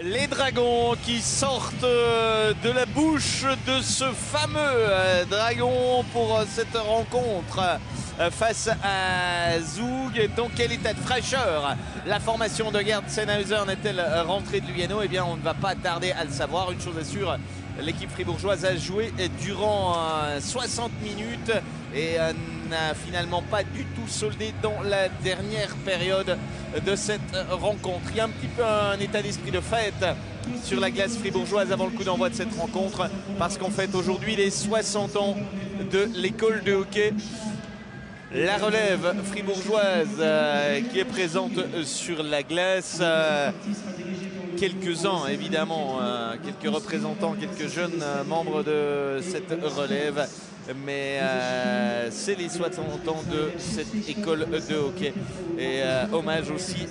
Les Dragons qui sortent de la bouche de ce fameux dragon pour cette rencontre face à Zug. Dans quel état de fraîcheur la formation de Gerd Sennhauser n'est-elle rentrée de Lugano? Eh bien, on ne va pas tarder à le savoir. Une chose est sûre, l'équipe fribourgeoise a joué durant 60 minutes et n'a finalement pas du tout soldé dans la dernière période de cette rencontre. Il y a un petit peu un état d'esprit de fête sur la glace fribourgeoise avant le coup d'envoi de cette rencontre, parce qu'on fête aujourd'hui les 60 ans de l'école de hockey. La relève fribourgeoise qui est présente sur la glace. Quelques-uns, évidemment, quelques représentants, quelques jeunes membres de cette relève. Mais c'est les 60 ans de cette école de hockey. Et hommage aussi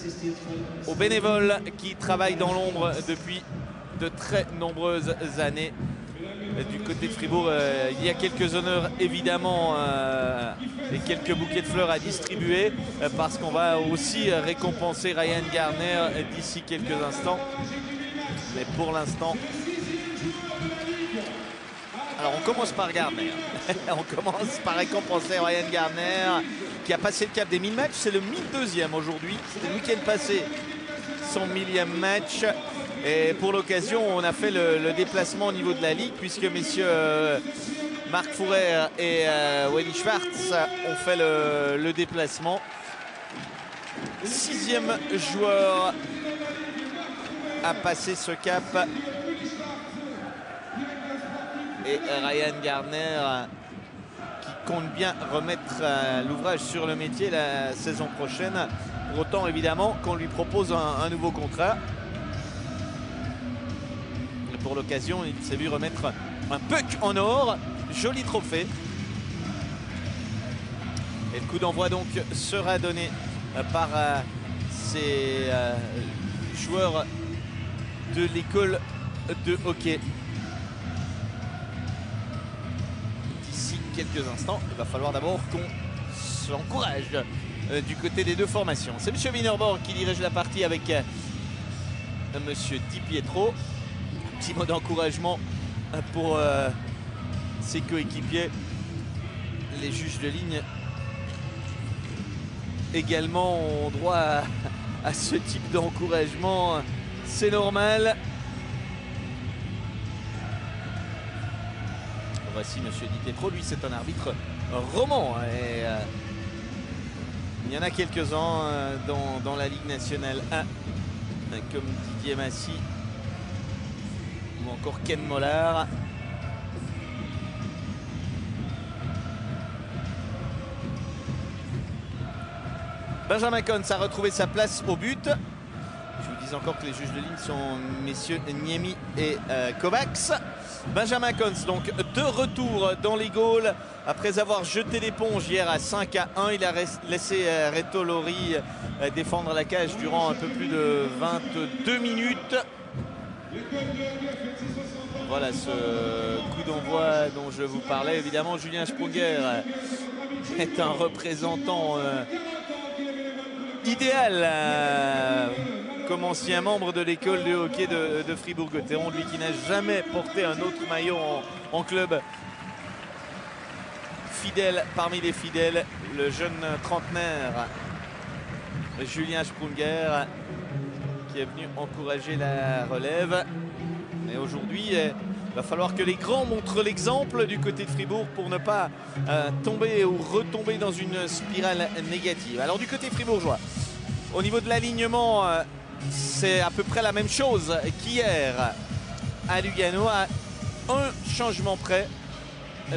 aux bénévoles qui travaillent dans l'ombre depuis de très nombreuses années. Du côté de Fribourg, il y a quelques honneurs évidemment et quelques bouquets de fleurs à distribuer parce qu'on va aussi récompenser Ryan Gardner d'ici quelques instants. Mais pour l'instant, alors on commence par Gardner. On commence par récompenser Ryan Gardner qui a passé le cap des 1000 matchs. C'est le 1002e aujourd'hui. C'était le week-end passé son 1000e match. Et pour l'occasion, on a fait le déplacement au niveau de la Ligue, puisque messieurs Marc Fourer et Wendy Schwartz ont fait le déplacement. 6e joueur à passer ce cap. Et Ryan Gardner qui compte bien remettre l'ouvrage sur le métier la saison prochaine. Pour autant, évidemment, qu'on lui propose un nouveau contrat. Pour l'occasion, il s'est vu remettre un puck en or. Joli trophée. Et le coup d'envoi donc sera donné par ces joueurs de l'école de hockey. D'ici quelques instants, il va falloir d'abord qu'on s'encourage du côté des deux formations. C'est M. Wienerborg qui dirige la partie avec M. Di Pietro. Petit mot d'encouragement pour ses coéquipiers. Les juges de ligne également ont droit à ce type d'encouragement. C'est normal. Voici Monsieur Di Pietro. Lui, c'est un arbitre roman. Et, il y en a quelques-uns dans la Ligue nationale 1, comme Didier Massy ou encore Ken Mollard. Benjamin Cons a retrouvé sa place au but. Je vous dis encore que les juges de ligne sont messieurs Niemi et Kovacs. Benjamin Cons donc de retour dans les goals après avoir jeté l'éponge hier à 5-1. Il a laissé Reto Lori défendre la cage durant un peu plus de 22 minutes. Voilà ce coup d'envoi dont je vous parlais. Évidemment, Julien Sprunger est un représentant idéal comme ancien membre de l'école de hockey de Fribourg-Gotteron, lui qui n'a jamais porté un autre maillot en club. Fidèle parmi les fidèles, le jeune trentenaire Julien Sprunger qui est venu encourager la relève. Et aujourd'hui, il va falloir que les grands montrent l'exemple du côté de Fribourg pour ne pas tomber ou retomber dans une spirale négative. Alors du côté fribourgeois, au niveau de l'alignement, c'est à peu près la même chose qu'hier à Lugano, à un changement près,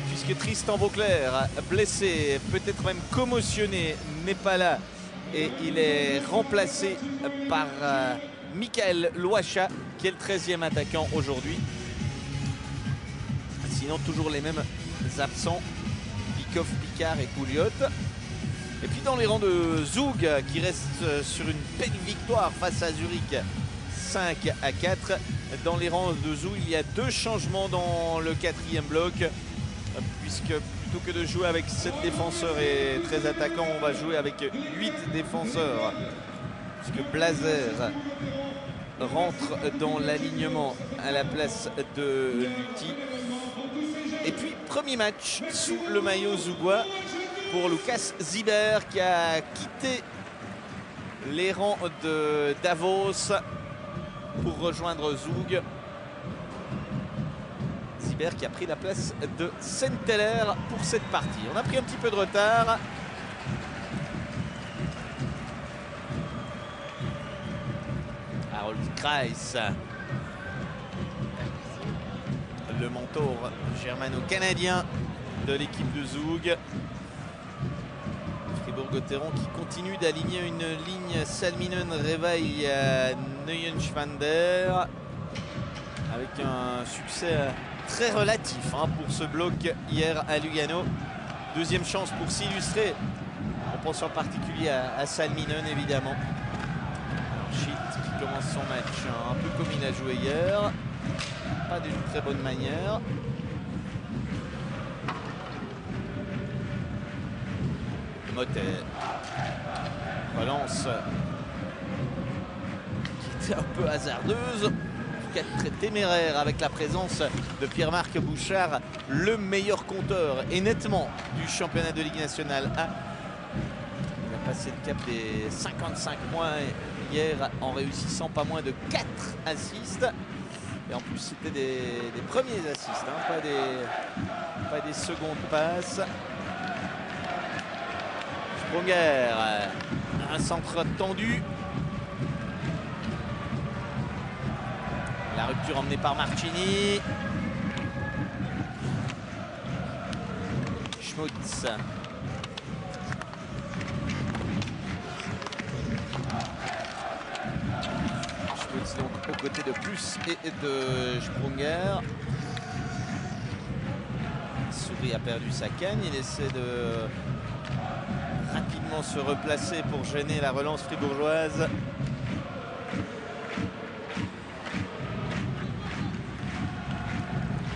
puisque Tristan Vauclair, blessé, peut-être même commotionné, n'est pas là. Et il est remplacé par Michael Loacha, qui est le 13e attaquant aujourd'hui. Sinon, toujours les mêmes absents, Bikov, Picard et Pouliot. Et puis dans les rangs de Zug, qui reste sur une belle victoire face à Zurich, 5-4. Dans les rangs de Zug, il y a 2 changements dans le 4e bloc, puisque plutôt que de jouer avec 7 défenseurs et 13 attaquants, on va jouer avec 8 défenseurs. Puisque Blazer rentre dans l'alignement à la place de Lutti. Et puis, premier match sous le maillot zougois pour Lucas Ziber qui a quitté les rangs de Davos pour rejoindre Zug. Ziber qui a pris la place de Senteler pour cette partie. On a pris un petit peu de retard. Harold Kreis, le mentor germano-canadien de l'équipe de Zug. Fribourg-Gotteron qui continue d'aligner une ligne Salminen, Revaille, Neuenschwander avec un succès très relatif pour ce bloc hier à Lugano. Deuxième chance pour s'illustrer. On pense en particulier à Salminen évidemment. Schitt qui commence son match un peu comme il a joué hier. Pas d'une très bonne manière. Motet. Relance qui était un peu hasardeuse. Très téméraire avec la présence de Pierre-Marc Bouchard, le meilleur compteur et nettement du championnat de Ligue nationale A. Il a passé le cap des 55 points hier en réussissant pas moins de 4 assists. Et en plus c'était des premiers assists, pas des secondes passes. Sprunger, un centre tendu. La rupture emmenée par Marchini. Schmutz. Schmutz donc aux côtés de Plus et de Sprunger. Souris a perdu sa canne. Il essaie de rapidement se replacer pour gêner la relance fribourgeoise.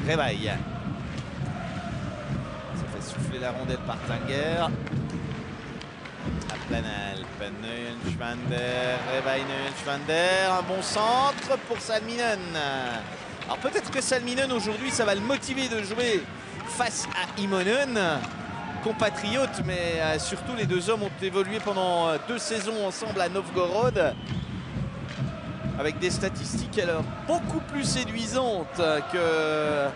Revaille. Ça fait souffler la rondelle par Tanger. À Planalp, Neuenschwander, Revaille, Neuenschwander. Un bon centre pour Salminen. Alors peut-être que Salminen aujourd'hui ça va le motiver de jouer face à Immonen. Compatriote, mais surtout les deux hommes ont évolué pendant 2 saisons ensemble à Novgorod. Avec des statistiques alors beaucoup plus séduisantes que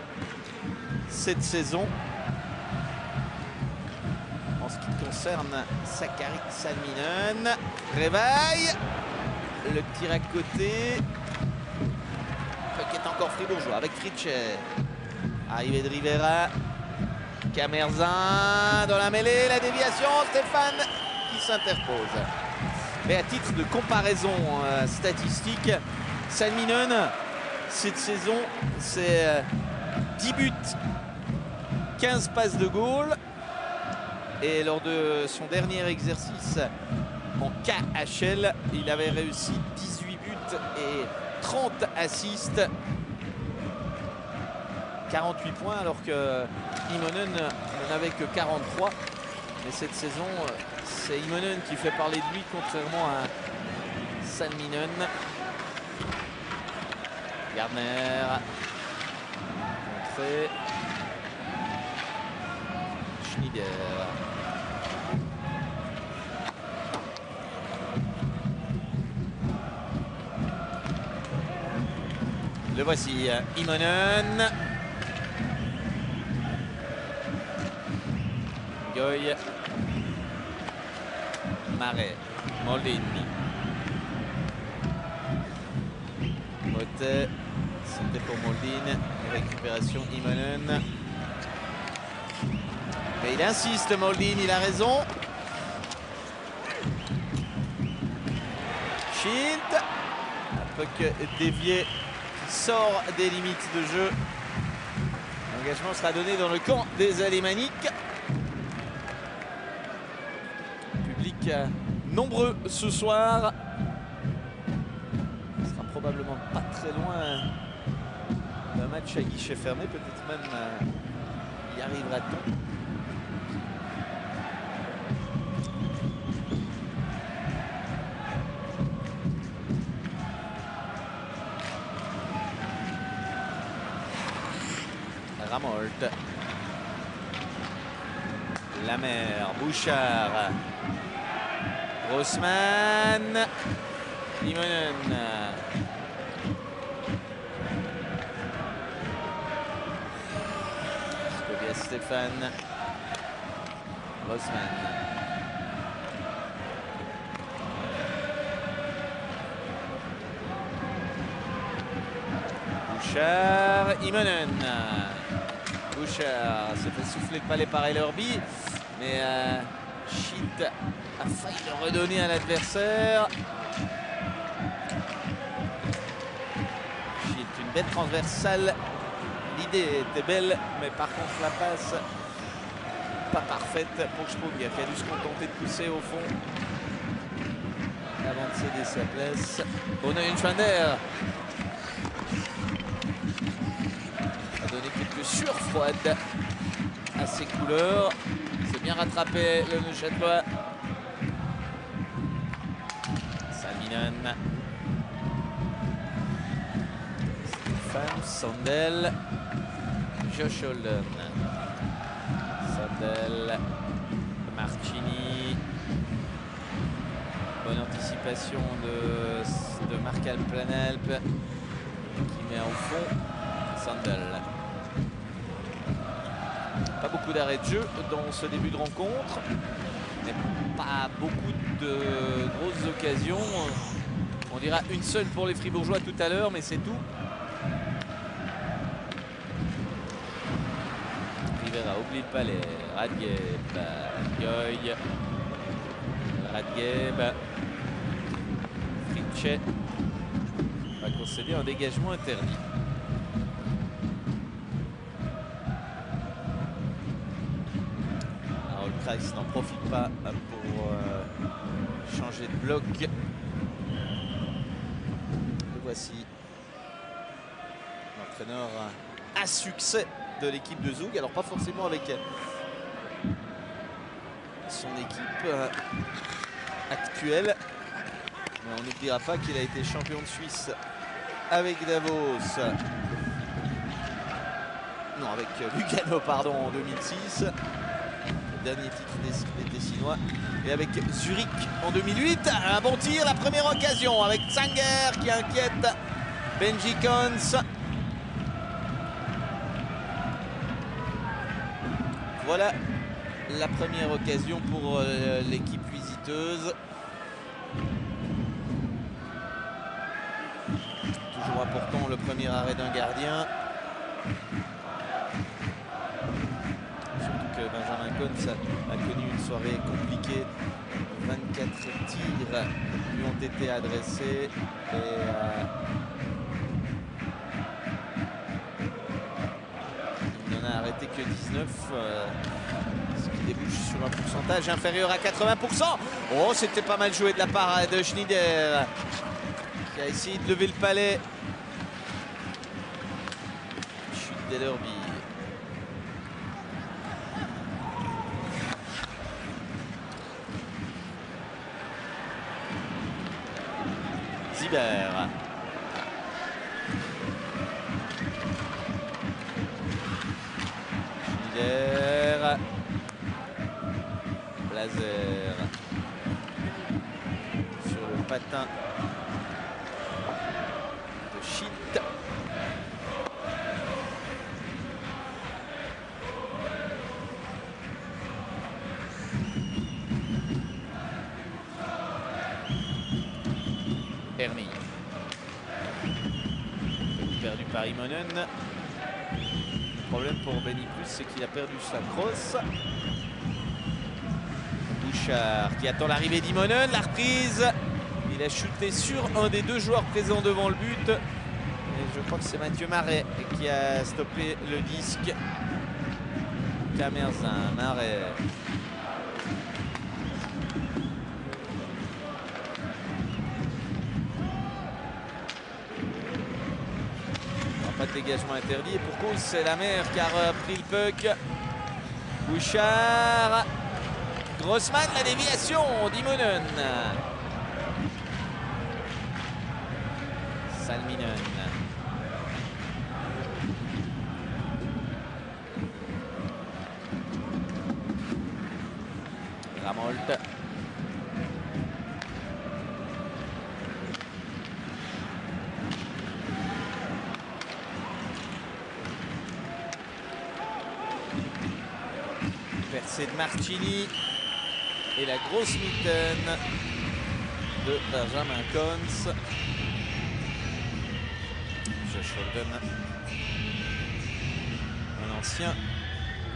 cette saison. En ce qui concerne Sakari Salminen. Revaille. Le tir à côté. Qui est encore fribourgeois avec Fritschet. Arrivée de Rivera. Camerzin dans la mêlée. La déviation. Stéphane qui s'interpose. Mais à titre de comparaison statistique, Salminen, cette saison, c'est 10 buts, 15 passes de goal. Et lors de son dernier exercice en KHL, il avait réussi 18 buts et 30 assists. 48 points alors que Immonen n'en avait que 43. Mais cette saison, c'est Immonen qui fait parler de lui, contrairement à Salminen. Gardner. Entrée. Schneider. Le voici, Immonen. Goy. Marais, Moldini. Motet, c'était pour Moldin. Récupération Immonen. Mais il insiste, Moldin, il a raison. Schitt. Un puck dévié qui sort des limites de jeu. L'engagement sera donné dans le camp des Alémaniques. Nombreux ce soir. Ce sera probablement pas très loin d'un match à guichet fermé, peut-être même y arrivera-t-on. Ramolt. Lamer, Bouchard. Grossman. Immonen. Tobias Stéphane. Grossman. Bouchard, Immonen. Bouchard se fait souffler le palais par Ellerby, mais Schitt a failli le redonner à l'adversaire. Schitt, une belle transversale. L'idée était belle, mais par contre la passe pas parfaite pour Sprung, qui a dû se contenter de pousser au fond avant de céder sa place. Bonneunschwander a donné quelques sueurs froides à ses couleurs. C'est bien rattrapé le Neuchâtelois. Salminen. Stéphane, Sandel, Josh Holden. Sandel, Marchini. Bonne anticipation de Marc Planalp qui met au fond Sandel. Pas beaucoup d'arrêts de jeu dans ce début de rencontre, mais pas beaucoup de grosses occasions. On dira une seule pour les Fribourgeois tout à l'heure, mais c'est tout. Rivera oublie le palais. Radgeb, Goy, Radgeb, Fritche va concéder un dégagement interdit. Kreis n'en profite pas pour changer de bloc. Le voici l'entraîneur à succès de l'équipe de Zug. Alors pas forcément avec son équipe actuelle, mais on n'oubliera pas qu'il a été champion de Suisse avec Davos. Non, avec Lugano, pardon, en 2006. Dernier titre des Tessinois, et avec Zurich en 2008. Un bon tir, la première occasion avec Zanger qui inquiète Benji Kons. Voilà la première occasion pour l'équipe visiteuse. Toujours important le premier arrêt d'un gardien. Benjamin Kons a connu une soirée compliquée. 24 tirs lui ont été adressés et il n'en a arrêté que 19, ce qui débouche sur un pourcentage inférieur à 80%. Oh, c'était pas mal joué de la part de Schneider, qui a essayé de lever le palais. Chute d'Ellerby. Zibert. Schneider. Blazer. Sur le patin de Schitt. Hermille. Perdu par Immonen. Le problème pour Benny Plus, c'est qu'il a perdu sa crosse. Bouchard qui attend l'arrivée d'Immonen. La reprise. Il a chuté sur un des deux joueurs présents devant le but. Et je crois que c'est Mathieu Marais qui a stoppé le disque. Camerzin, Marais. Pas de dégagement interdit et pour cause c'est Lamer qui a repris le puck. Bouchard, Grossman, la déviation d'Immonen. Salminen. Ramolt. Percée de Martini et la grosse mitaine de Benjamin Cons. Josh Holden, un ancien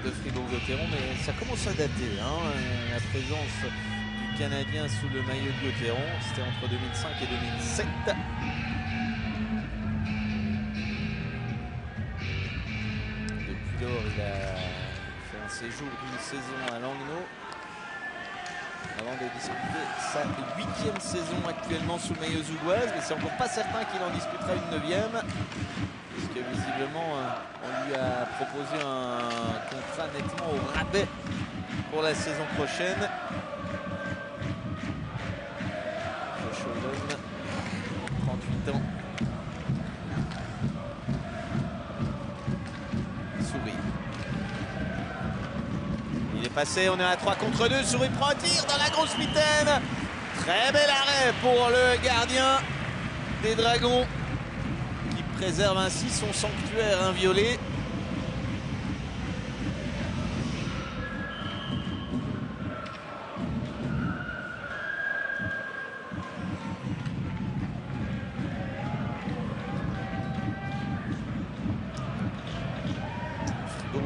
de Fribourg-Gotteron, mais ça commence à dater, hein, la présence du Canadien sous le maillot de Gotteron. C'était entre 2005 et 2007. Depuis lors, il a fait un séjour d'une saison à Langnau avant de disputer sa 8e saison actuellement sous le maillot zougoise, mais c'est encore pas certain qu'il en disputera une 9e, puisque visiblement on lui a proposé un contrat nettement au rabais pour la saison prochaine. Josh Holden, 38 ans. Souris. Il est passé, on est à 3 contre 2. Souris prend un tir dans la grosse mitaine. Très bel arrêt pour le gardien des Dragons, qui préserve ainsi son sanctuaire inviolé.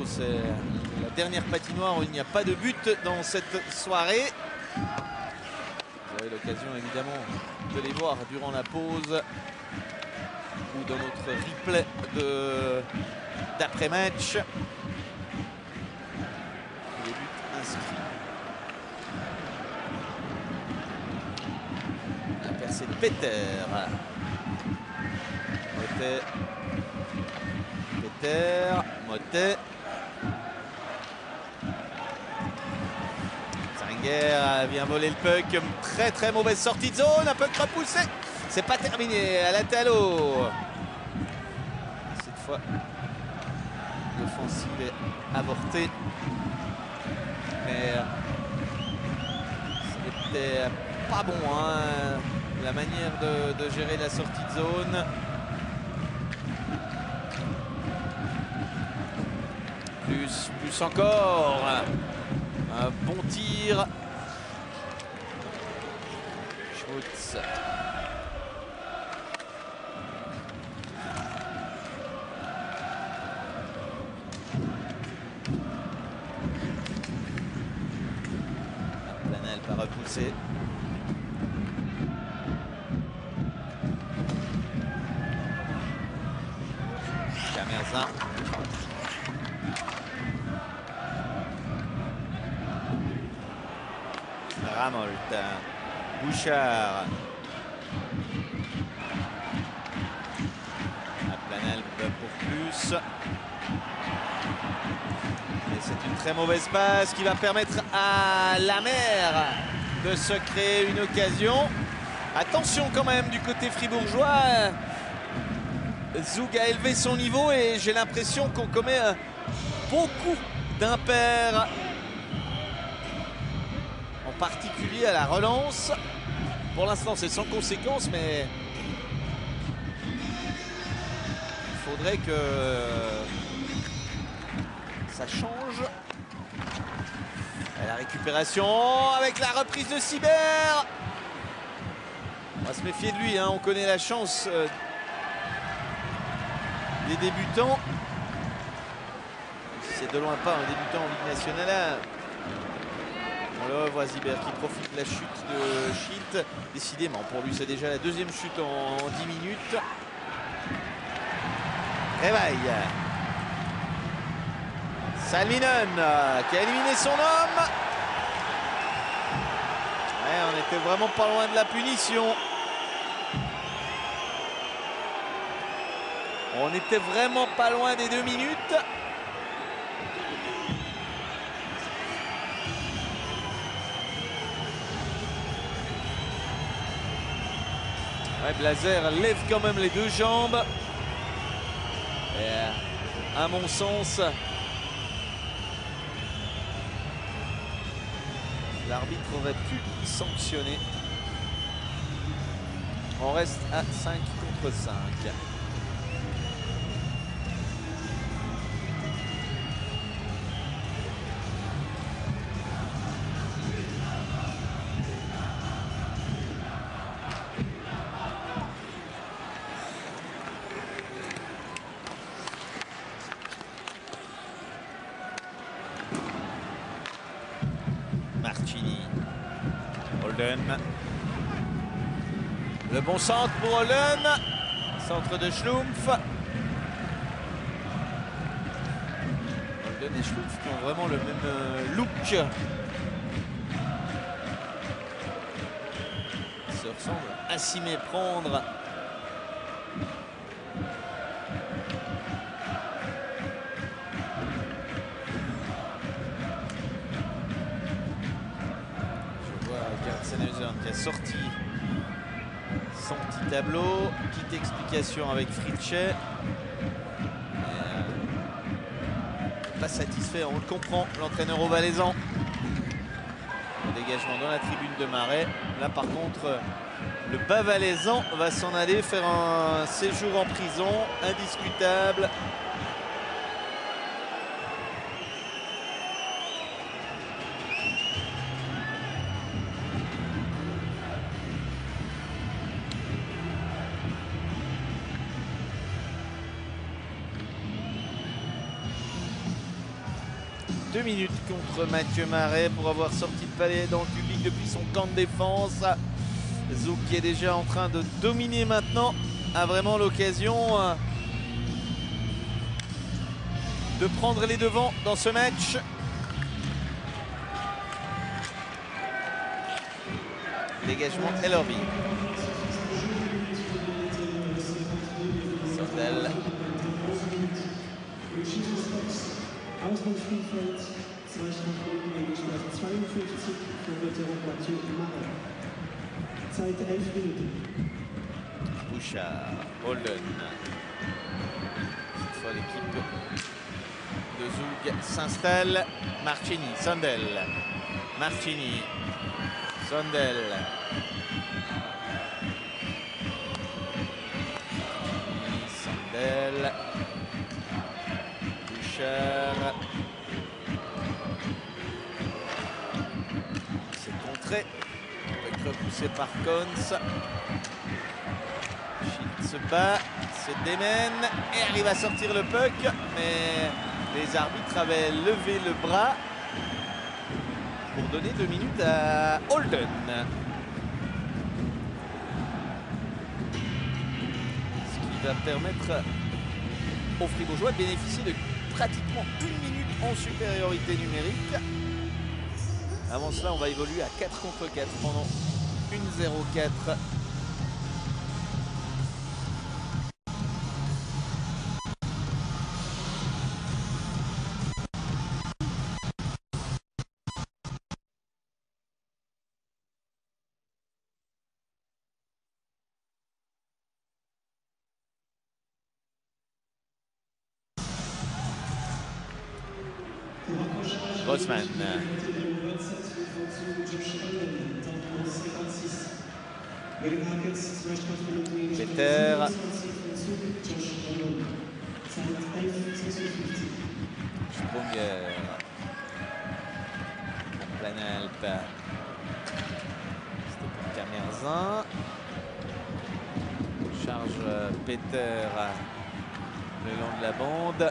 C'est la dernière patinoire où il n'y a pas de but dans cette soirée. Vous aurez l'occasion évidemment de les voir durant la pause ou dans notre replay d'après-match. Les buts inscrits. La percée de Peter. Motet. Vient voler le puck, très mauvaise sortie de zone, un puck repoussé, c'est pas terminé à la Talo. Cette fois l'offensive est avortée, mais c'était pas bon, hein, la manière de gérer la sortie de zone. Plus encore. Un bon tir. Schmutz. Planel pas repoussé. Camerzin. Ramolt, Bouchard, Planel pour plus. Et c'est une très mauvaise passe qui va permettre à la mer de se créer une occasion. Attention quand même du côté fribourgeois. Zug a élevé son niveau et j'ai l'impression qu'on commet beaucoup d'impairs. En particulier à la relance. Pour l'instant, c'est sans conséquence, mais il faudrait que ça change. Et la récupération avec la reprise de Sibert. On va se méfier de lui, hein. On connaît la chance des débutants. C'est de loin pas un débutant en Ligue nationale. On le voit, Zibert qui profite de la chute de Schilt. Décidément, pour lui, c'est déjà la deuxième chute en 10 minutes. Réveil. Salminen qui a éliminé son homme. Ouais, on était vraiment pas loin de la punition. On était vraiment pas loin des 2 minutes. Ouais, Blazer lève quand même les 2 jambes. Et à mon sens, l'arbitre aurait pu sanctionner. On reste à 5 contre 5. Martini. Holden. Le bon centre pour Holden. Centre de Schlumpf. Holden et Schlumpf qui ont vraiment le même look. Ils se ressemblent à s'y méprendre. Qui a sorti son petit tableau, petite explication avec Fritsche. Pas satisfait, on le comprend, l'entraîneur au Valaisan. Dégagement dans la tribune de Marais. Là par contre, le bas Valaisan va s'en aller faire un séjour en prison, indiscutable. Minutes contre Mathieu Marais pour avoir sorti le palais dans le public depuis son camp de défense. Zouk qui est déjà en train de dominer maintenant a vraiment l'occasion de prendre les devants dans ce match. Dégagement Elorvi. Sandel. Auswärtsspielfeld, 2 Strafminuten eingeschlossen, 52 für Veteran Mathieu Marais. Zeit 11 Minuten. Bouchard, Holden. Cette fois l'équipe de Zoug s'installe. Martini, Sandel. Martini, Sandel. Sandel. C'est contré. Repoussé par Kons. Schild se bat, se démène et arrive à sortir le puck. Mais les arbitres avaient levé le bras pour donner 2 minutes à Holden. Ce qui va permettre aux Fribourgeois de bénéficier de pratiquement 1 minute en supériorité numérique. Avant cela, on va évoluer à 4 contre 4 pendant 1-0-4. Grossman. Peter. Sprunger. Planalp. C'était pour Camerzin. Charge Peter le long de la bande.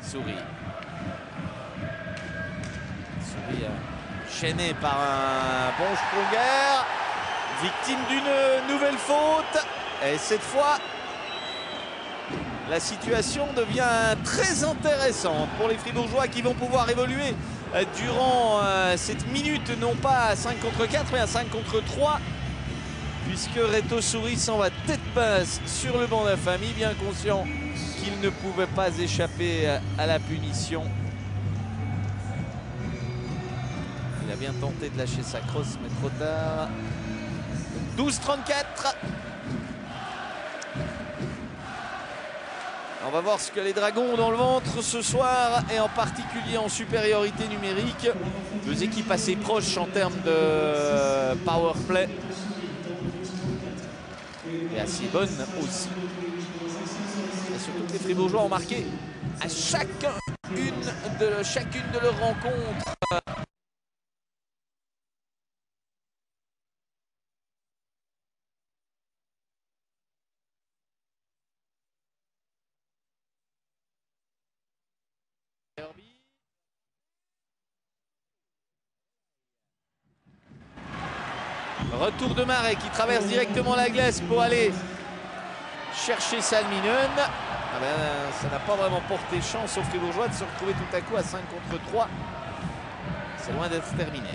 Souris. Chaîné par un bon Sprunger, victime d'une nouvelle faute. Et cette fois, la situation devient très intéressante pour les Fribourgeois qui vont pouvoir évoluer durant cette minute, non pas à 5 contre 4, mais à 5 contre 3. Puisque Reto Souris s'en va tête basse sur le banc d'infamie, bien conscient qu'il ne pouvait pas échapper à la punition. Il a bien tenté de lâcher sa crosse, mais trop tard. 12-34. On va voir ce que les Dragons ont dans le ventre ce soir, et en particulier en supériorité numérique. Deux équipes assez proches en termes de power play. Et assez bonnes aussi. Et surtout que les Fribourgeois ont marqué à chacune de leurs rencontres. Retour de Marais qui traverse directement la glace pour aller chercher Salminen. Ah ben, ça n'a pas vraiment porté chance aux Fribourgeois de se retrouver tout à coup à 5 contre 3. C'est loin d'être terminé.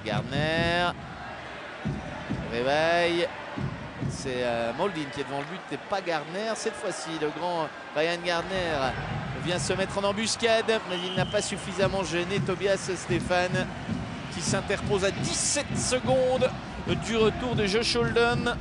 Gardner. Réveil. C'est Moldin qui est devant le but et pas Gardner. Cette fois-ci, le grand Ryan Gardner vient se mettre en embuscade, mais il n'a pas suffisamment gêné Tobias Stéphane qui s'interpose à 17 secondes du retour de Josh Holden.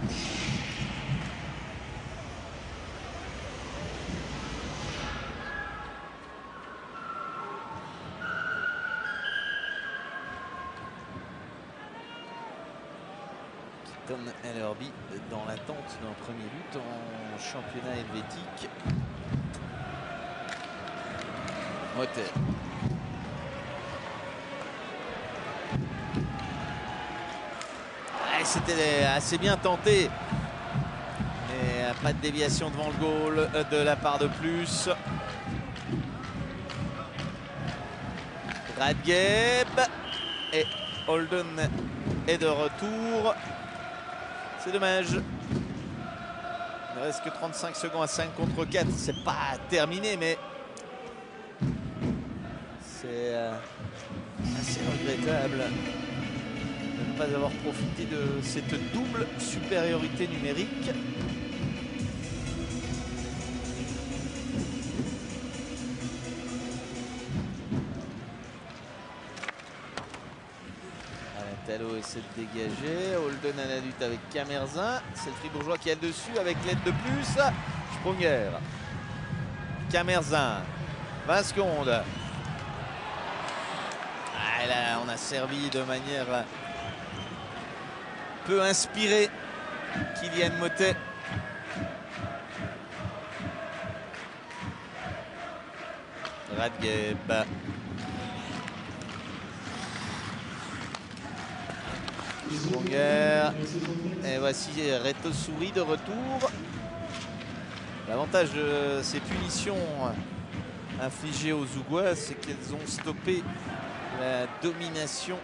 Ellerby dans l'attente d'un premier but en championnat helvétique. Motet. C'était assez bien tenté. Mais pas de déviation devant le goal de la part de plus. Radgeb et Holden est de retour. C'est dommage. Il ne reste que 35 secondes à 5 contre 4. C'est pas terminé, mais c'est assez regrettable de ne pas avoir profité de cette double supériorité numérique. Talot essaie de dégager. Holden à la lutte avec Camerzin. C'est le Fribourgeois qui a le dessus avec l'aide de plus. Sprunger. Camerzin. 20 secondes. Ah, là, on a servi de manière peu inspirée Kylian Motet. Radgeb. Sprunger. Et voici Reto Souris de retour. L'avantage de ces punitions infligées aux Zougois, c'est qu'elles ont stoppé la domination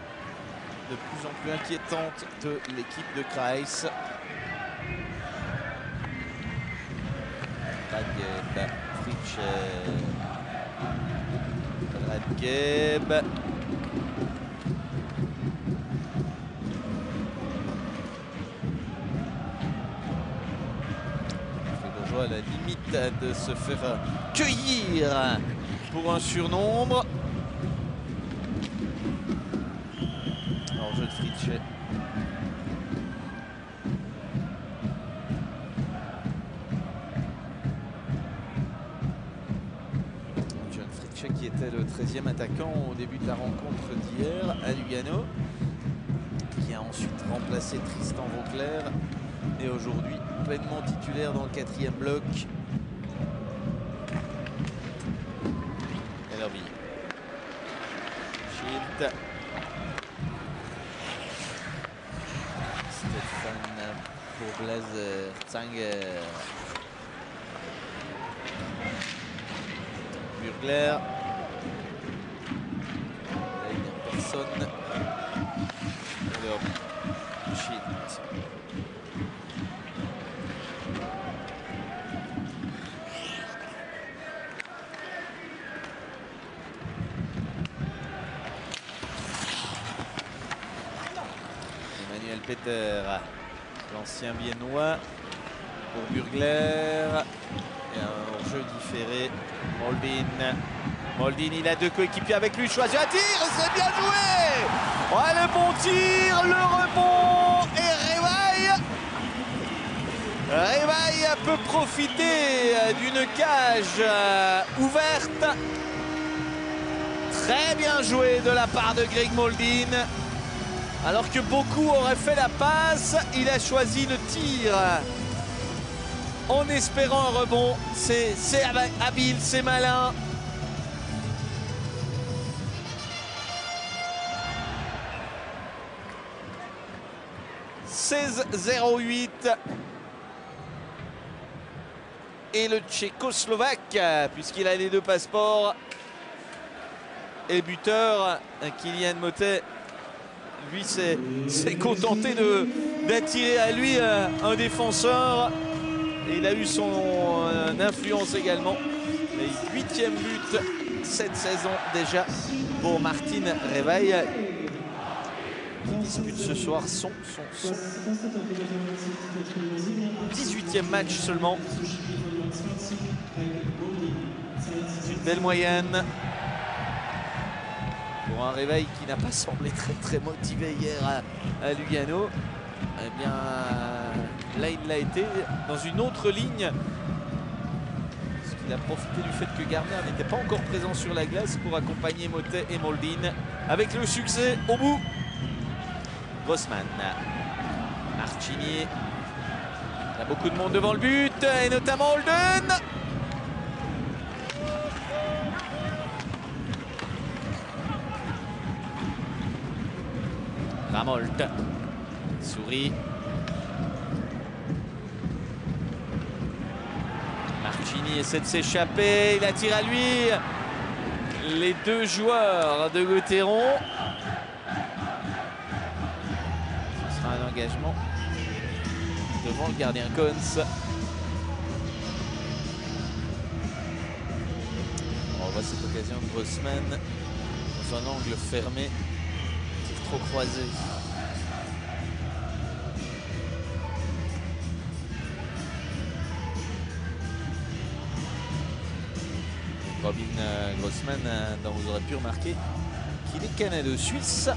de plus en plus inquiétante de l'équipe de Kreis. Radgeb, Fritsche, Radgeb. À la limite de se faire cueillir pour un surnombre. Alors, jeu de Fritsche. John Fritsche qui était le 13e attaquant au début de la rencontre d'hier à Lugano, qui a ensuite remplacé Tristan Vauclair et aujourd'hui pleinement titulaire dans le 4e bloc. Ellerby. Schild. Stéphane pour Blaise Zanger. Burgler. Là, il n'y a personne. Ellerby. Schild. Peter, l'ancien viennois pour Burgler. Et un jeu différé. Moldin, il a deux coéquipiers avec lui, choisit un tir, c'est bien joué. Ouais, le bon tir, le rebond et Réveil peut profiter d'une cage ouverte. Très bien joué de la part de Greg Moldin. Alors que beaucoup auraient fait la passe, il a choisi le tir en espérant un rebond. C'est habile, c'est malin. « 16-08 » et le Tchécoslovaque, puisqu'il a les deux passeports. Et le buteur, Kylian Motet, lui s'est contenté d'attirer à lui un défenseur. Et il a eu son influence également. Le 8e but cette saison déjà pour Martin Réveil. Qui dispute ce soir son 18e match seulement. C'est une belle moyenne pour un Réveil qui n'a pas semblé très motivé hier à Lugano. Eh bien, là il l'a été dans une autre ligne. Parce qu'il a profité du fait que Garner n'était pas encore présent sur la glace pour accompagner Motet et Moldin. Avec le succès au bout. Grossman, Marchini, il y a beaucoup de monde devant le but, et notamment Holden. Ramolt, Souris. Marchini essaie de s'échapper, il attire à lui les deux joueurs de Gauthieron. Un engagement devant le gardien Cons. On voit cette occasion de Grossman dans un angle fermé, tir trop croisé. Robin Grossman, dont vous aurez pu remarquer qu'il est canado-suisse.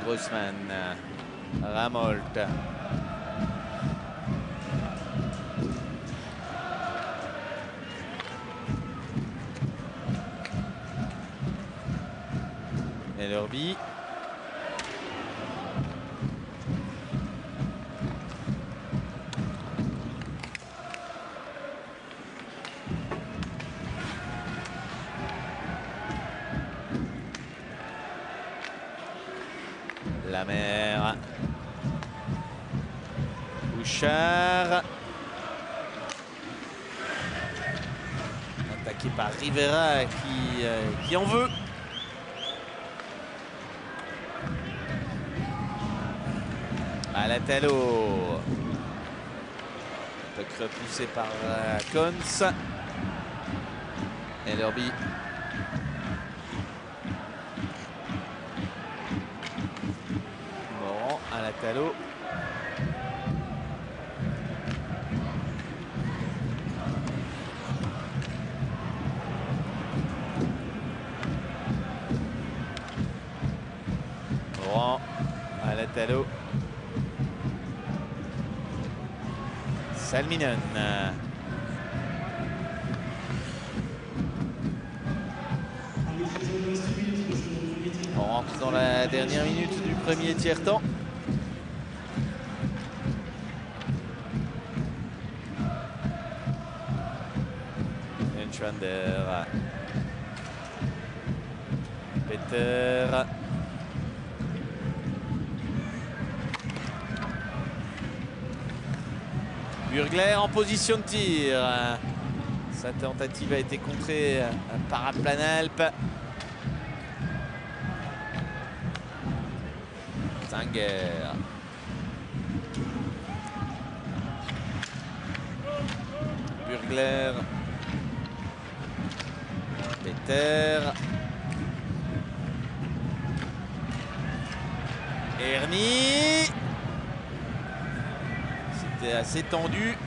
Grossman, Ramolt. Ellerby. La mer. Bouchard. Attaqué par Rivera qui en veut. À la Talo. Puck repoussé par Cons. Ellerby. À la Talo. Laurent à la Talo. Salminen. On rentre dans la dernière minute du premier tiers-temps. Schwander. Peter. Burgler en position de tir. Sa tentative a été contrée par Planalp. Zinger. Burgler. Peter. Ernie. C'était assez tendu.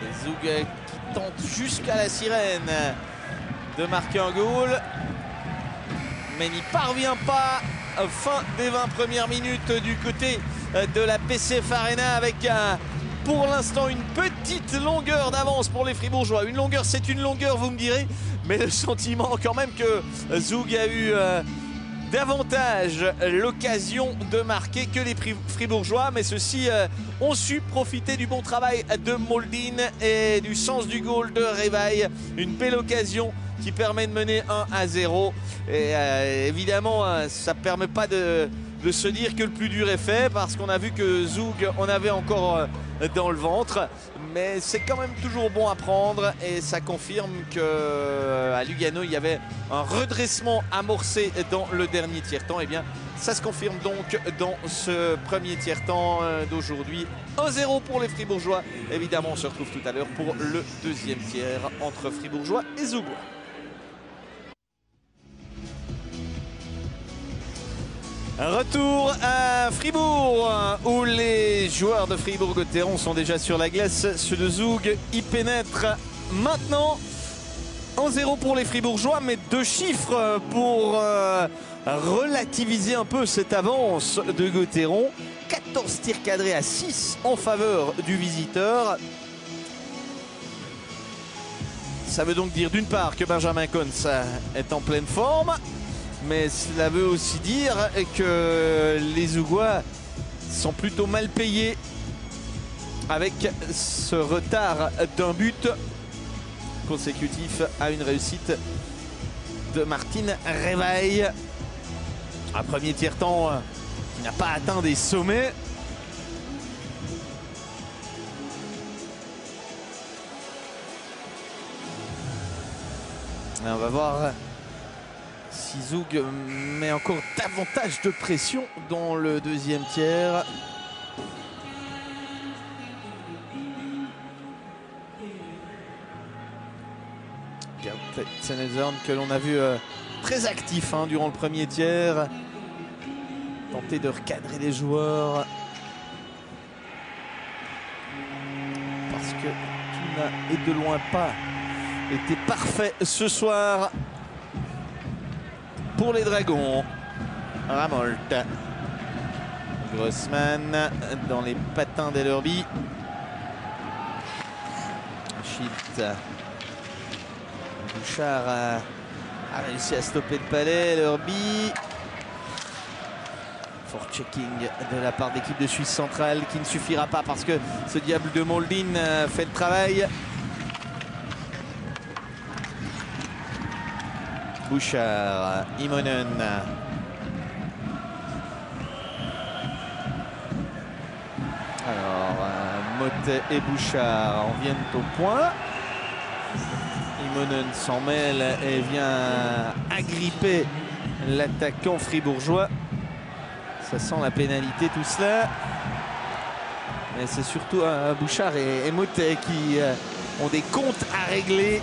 Et Zug qui tente jusqu'à la sirène de marquer un goal. Mais n'y parvient pas. Fin des 20 premières minutes du côté de la PCF Arena avec pour l'instant une petite longueur d'avance pour les Fribourgeois. Une longueur, c'est une longueur, vous me direz, mais le sentiment quand même que Zug a eu davantage l'occasion de marquer que les Fribourgeois, mais ceux-ci ont su profiter du bon travail de Moldin et du sens du goal de Revaille. Une belle occasion qui permet de mener 1-0. Et évidemment, ça ne permet pas de se dire que le plus dur est fait, parce qu'on a vu que Zug en avait encore dans le ventre. Mais c'est quand même toujours bon à prendre, et ça confirme qu'à Lugano, il y avait un redressement amorcé dans le dernier tiers-temps. Et bien, ça se confirme donc dans ce premier tiers-temps d'aujourd'hui. 1-0 pour les Fribourgeois. Évidemment, on se retrouve tout à l'heure pour le deuxième tiers entre Fribourgeois et Zugois. Retour à Fribourg, où les joueurs de Fribourg-Gotteron sont déjà sur la glace. Ceux de Zug y pénètrent maintenant. 1-0 pour les Fribourgeois, mais 2 chiffres pour relativiser un peu cette avance de Gotteron. 14 tirs cadrés à 6 en faveur du visiteur. Ça veut donc dire d'une part que Benjamin Kons est en pleine forme, mais cela veut aussi dire que les Zugois sont plutôt mal payés avec ce retard d'un but consécutif à une réussite de Martin Revaille. Un premier tiers-temps qui n'a pas atteint des sommets. Et on va voir si Zug met encore davantage de pression dans le deuxième tiers. Tsenezorn que l'on a vu très actif durant le premier tiers. Tenter de recadrer les joueurs. Parce que tout n'a et de loin pas été parfait ce soir pour les Dragons. Ramolt. Grossman dans les patins d'Ellerby. Schilt. Bouchard a réussi à stopper le palais. Ellerby. Fort checking de la part d'équipe de Suisse centrale qui ne suffira pas parce que ce diable de Moldin fait le travail. Bouchard, Immonen. Alors, Motet et Bouchard en viennent au point. Immonen s'en mêle et vient agripper l'attaquant fribourgeois. Ça sent la pénalité tout cela. Mais c'est surtout Bouchard et Motet qui ont des comptes à régler.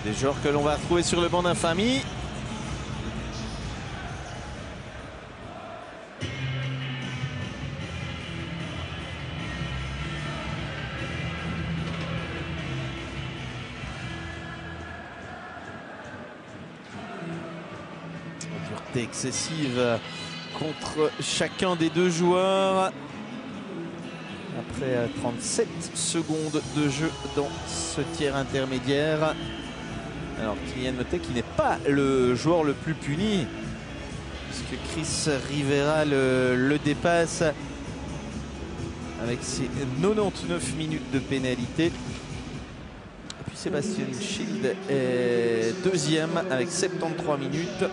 Des joueurs que l'on va retrouver sur le banc d'infamie. Dureté excessive contre chacun des deux joueurs. Après 37 secondes de jeu dans ce tiers intermédiaire. Alors Kylian Motet qui n'est pas le joueur le plus puni, puisque Chris Rivera le dépasse avec ses 99 minutes de pénalité. Et puis Sébastien Schild est deuxième avec 73 minutes.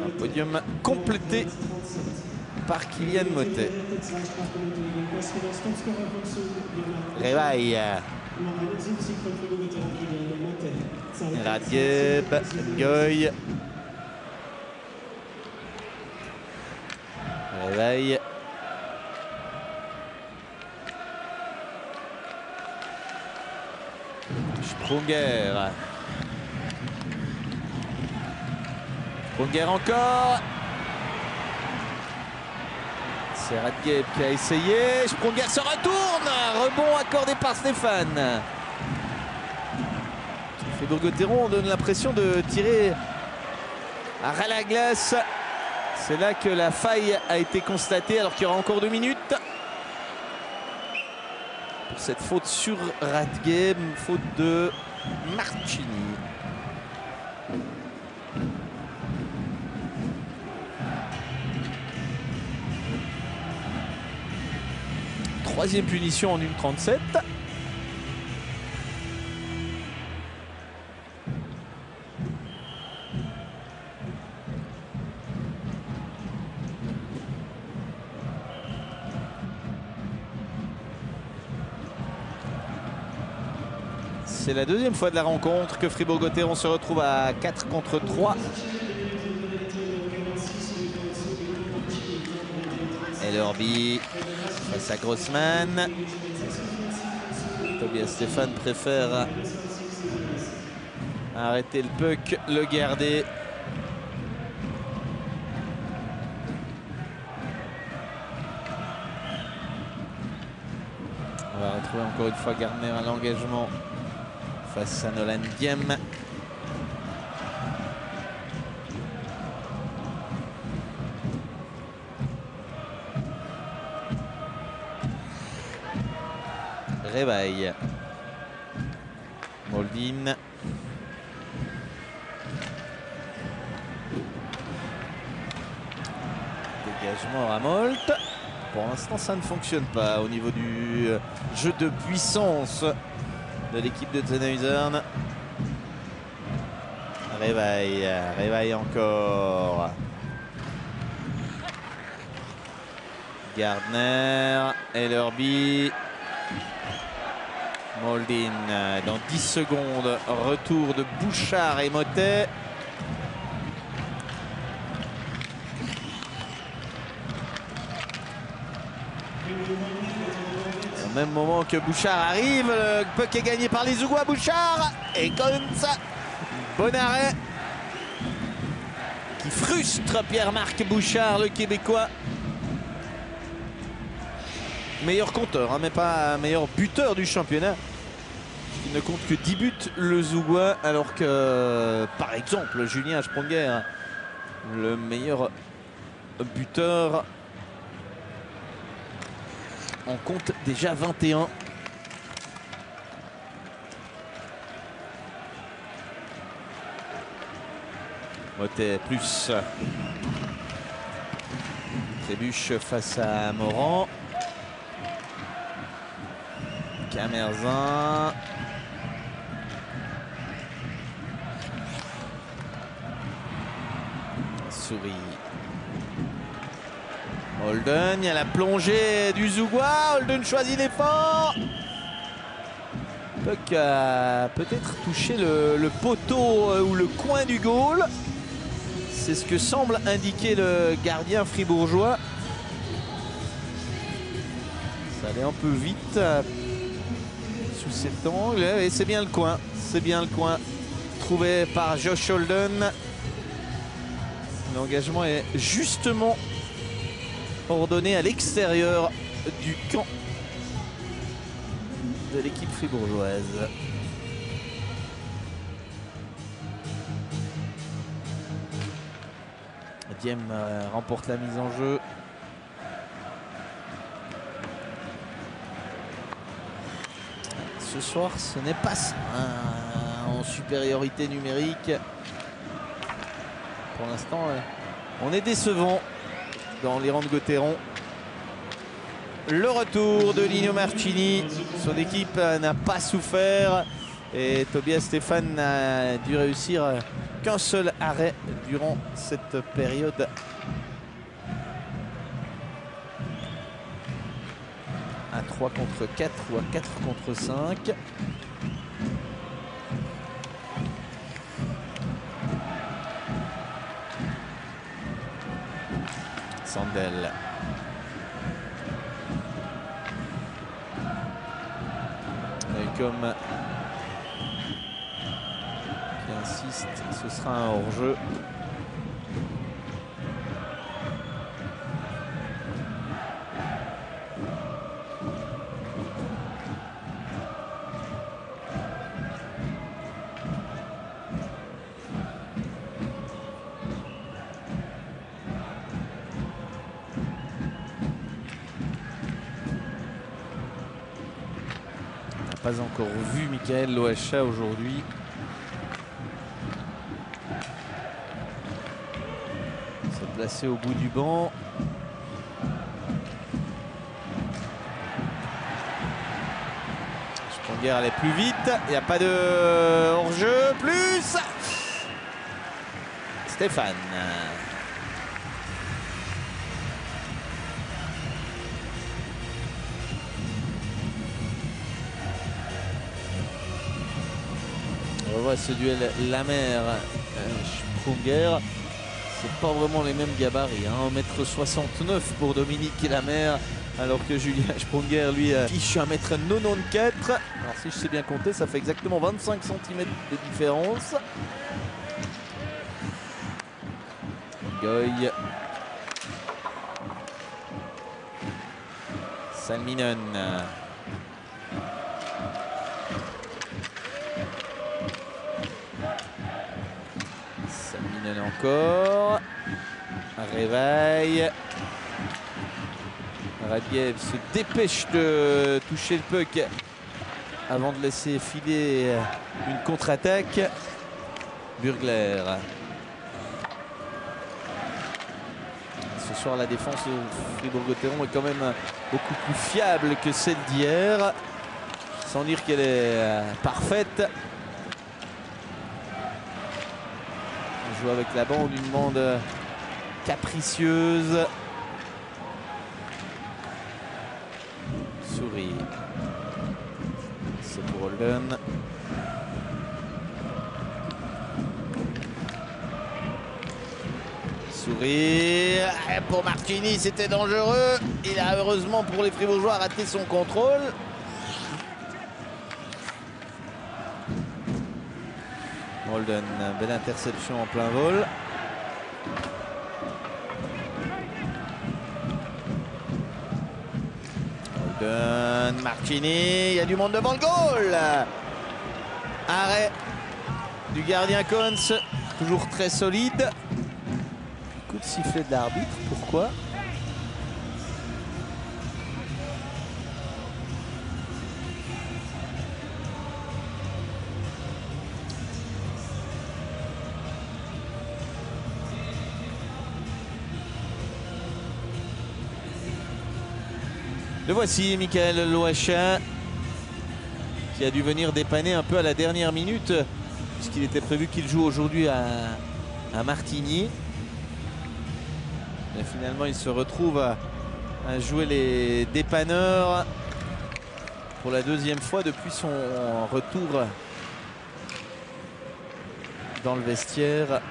Un podium complété par Kylian Motet. Réveil. Radjeb, Ngoy. Réveil. Sprunger. Sprunger encore. C'est Radgeb qui a essayé. Sprunger se retourne. Rebond accordé par Stéphane. Fribourg-Gotteron donne l'impression de tirer à ras la glace. C'est là que la faille a été constatée alors qu'il y aura encore 2 minutes. Pour cette faute sur Radgeb, faute de Marchini. Troisième punition en 1:37. C'est la deuxième fois de la rencontre que Fribourg-Gotteron se retrouve à 4 contre 3. Ellerby face à Grossman. Tobias Stéphane préfère arrêter le puck, le garder. On va retrouver encore une fois Gardner à l'engagement face à Nolan Diem. Réveil. Moldin. Dégagement Ramolt. Pour l'instant, ça ne fonctionne pas au niveau du jeu de puissance de l'équipe de Sennheiser. Réveil. Réveil encore. Gardner. Ellerby. Moldin dans 10 secondes. Retour de Bouchard et Motet. Au même moment que Bouchard arrive, le puck est gagné par les Zougois. Bouchard et Gonz. Bon arrêt qui frustre Pierre-Marc Bouchard, le Québécois. Meilleur compteur, hein, mais pas meilleur buteur du championnat. Il ne compte que 10 buts, le Zougois, alors que, par exemple, Julien Sprunger, le meilleur buteur, en compte déjà 21. Motet plus. Trébuche face à Morand. Camerzin. Souris. Holden, il y a la plongée du Zougois. Holden choisit l'effort. Puck a peut-être touché le poteau ou le coin du goal. C'est ce que semble indiquer le gardien fribourgeois. Ça allait un peu vite sous cet angle. Et c'est bien le coin. C'est bien le coin trouvé par Josh Holden. L'engagement est justement ordonné à l'extérieur du camp de l'équipe fribourgeoise. Diem remporte la mise en jeu. Ce soir, ce n'est pas ça, en supériorité numérique. Pour l'instant, on est décevant dans les rangs de Gotteron. Le retour de Lino Marchini. Son équipe n'a pas souffert. Et Tobias Stéphane n'a dû réussir qu'un seul arrêt durant cette période. À 3 contre 4 ou à 4 contre 5. Sandel. Et comme qui insiste, ce sera un hors-jeu. Pas encore vu Michael Loacha aujourd'hui. Se placer au bout du banc. Sprunger allait plus vite. Il n'y a pas de hors-jeu. Plus Stéphane. On voit ce duel Lamer-Sprunger. C'est pas vraiment les mêmes gabarits. 1m69 pour Dominique Lamer, alors que Julien Sprunger, lui, affiche 1m94. Alors si je sais bien compter, ça fait exactement 25 cm de différence. Goy. Salminen. Encore. Réveil. Radiev se dépêche de toucher le puck avant de laisser filer une contre-attaque. Burgler. Ce soir, la défense de Fribourg-Gotteron est quand même beaucoup plus fiable que celle d'hier. Sans dire qu'elle est parfaite. Avec la bande, une bande capricieuse. Souris. C'est pour Holden. Souris. Pour Martini, c'était dangereux. Il a heureusement pour les Fribourgeois raté son contrôle. Holden, belle interception en plein vol. Holden, Martini, il y a du monde devant le goal. Arrêt du gardien Kohns, toujours très solide. Coup de sifflet de l'arbitre, pourquoi ? Le voici, Michael Loacha, qui a dû venir dépanner un peu à la dernière minute, puisqu'il était prévu qu'il joue aujourd'hui à Martigny. Et finalement, il se retrouve à jouer les dépanneurs pour la deuxième fois depuis son retour dans le vestiaire.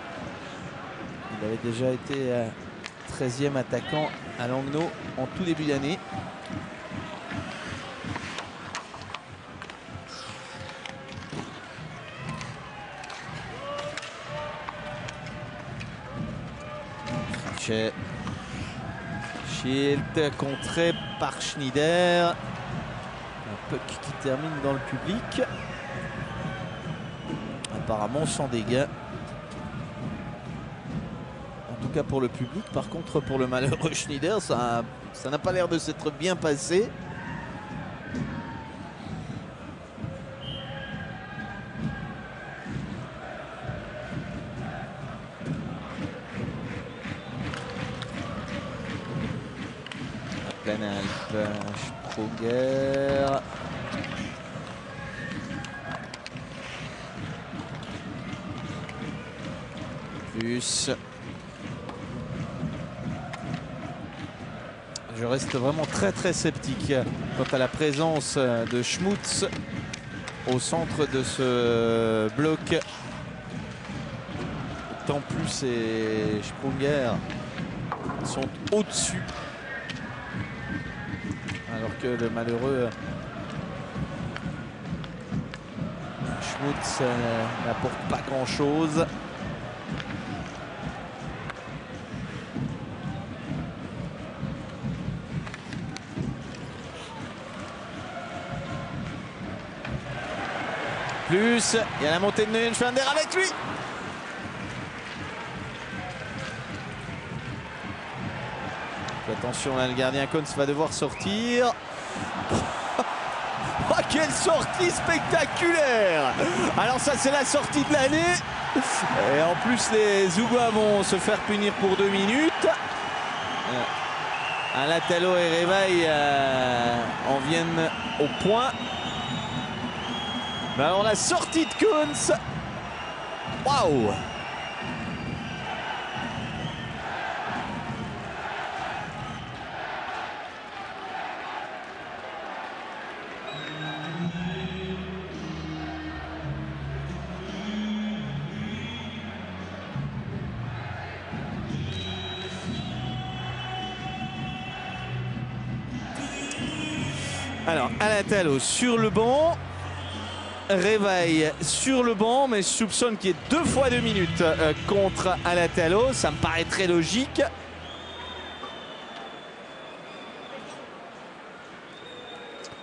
Il avait déjà été 13e attaquant à Langnau en tout début d'année. Schild contré par Schneider. Un puck qui termine dans le public. Apparemment sans dégâts. En tout cas pour le public. Par contre pour le malheureux Schneider, ça n'a pas l'air de s'être bien passé. Sprunger. Plus. Je reste vraiment très sceptique quant à la présence de Schmutz au centre de ce bloc. Tant plus et Sprunger sont au-dessus Alors que le malheureux Schmutz n'apporte pas grand-chose. Plus, il y a la montée de Neuenschwander avec lui. Attention, là, le gardien Kohns va devoir sortir. Oh, quelle sortie spectaculaire! Alors ça, c'est la sortie de l'année. Et en plus, les Zougois vont se faire punir pour 2 minutes. Alatalo et Revaille en viennent au point. Mais alors la sortie de Kohns. Waouh! Alors, Alatalo sur le banc, Revaille sur le banc, mais je soupçonne qu'il y ait 2 fois 2 minutes contre Alatalo. Ça me paraît très logique.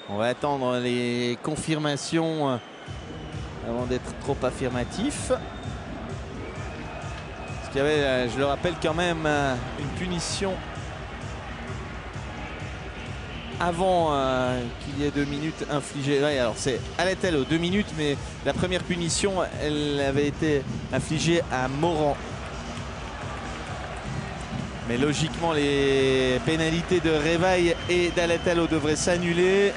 On va attendre les confirmations avant d'être trop affirmatif. Parce qu'il y avait, je le rappelle quand même, une punition avant qu'il y ait 2 minutes infligées. Ouais, alors c'est Alatalo 2 minutes, mais la première punition, elle avait été infligée à Morand. Mais logiquement, les pénalités de Revaille et d'Alatalo devraient s'annuler.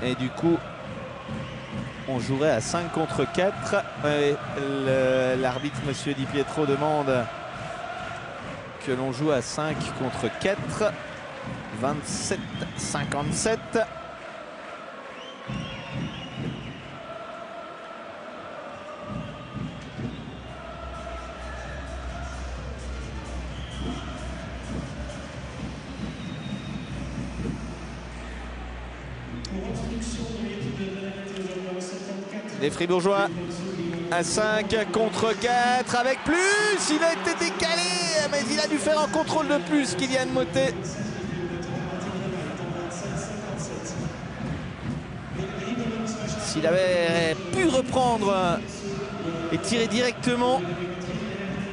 Et du coup, on jouerait à 5 contre 4. L'arbitre, monsieur Di Pietro, demande que l'on joue à 5 contre 4. 27-57. Les Fribourgeois à 5 contre 4 avec plus. Il a été décalé, mais il a dû faire un contrôle de plus, Kylian Motet. S'il avait pu reprendre et tirer directement,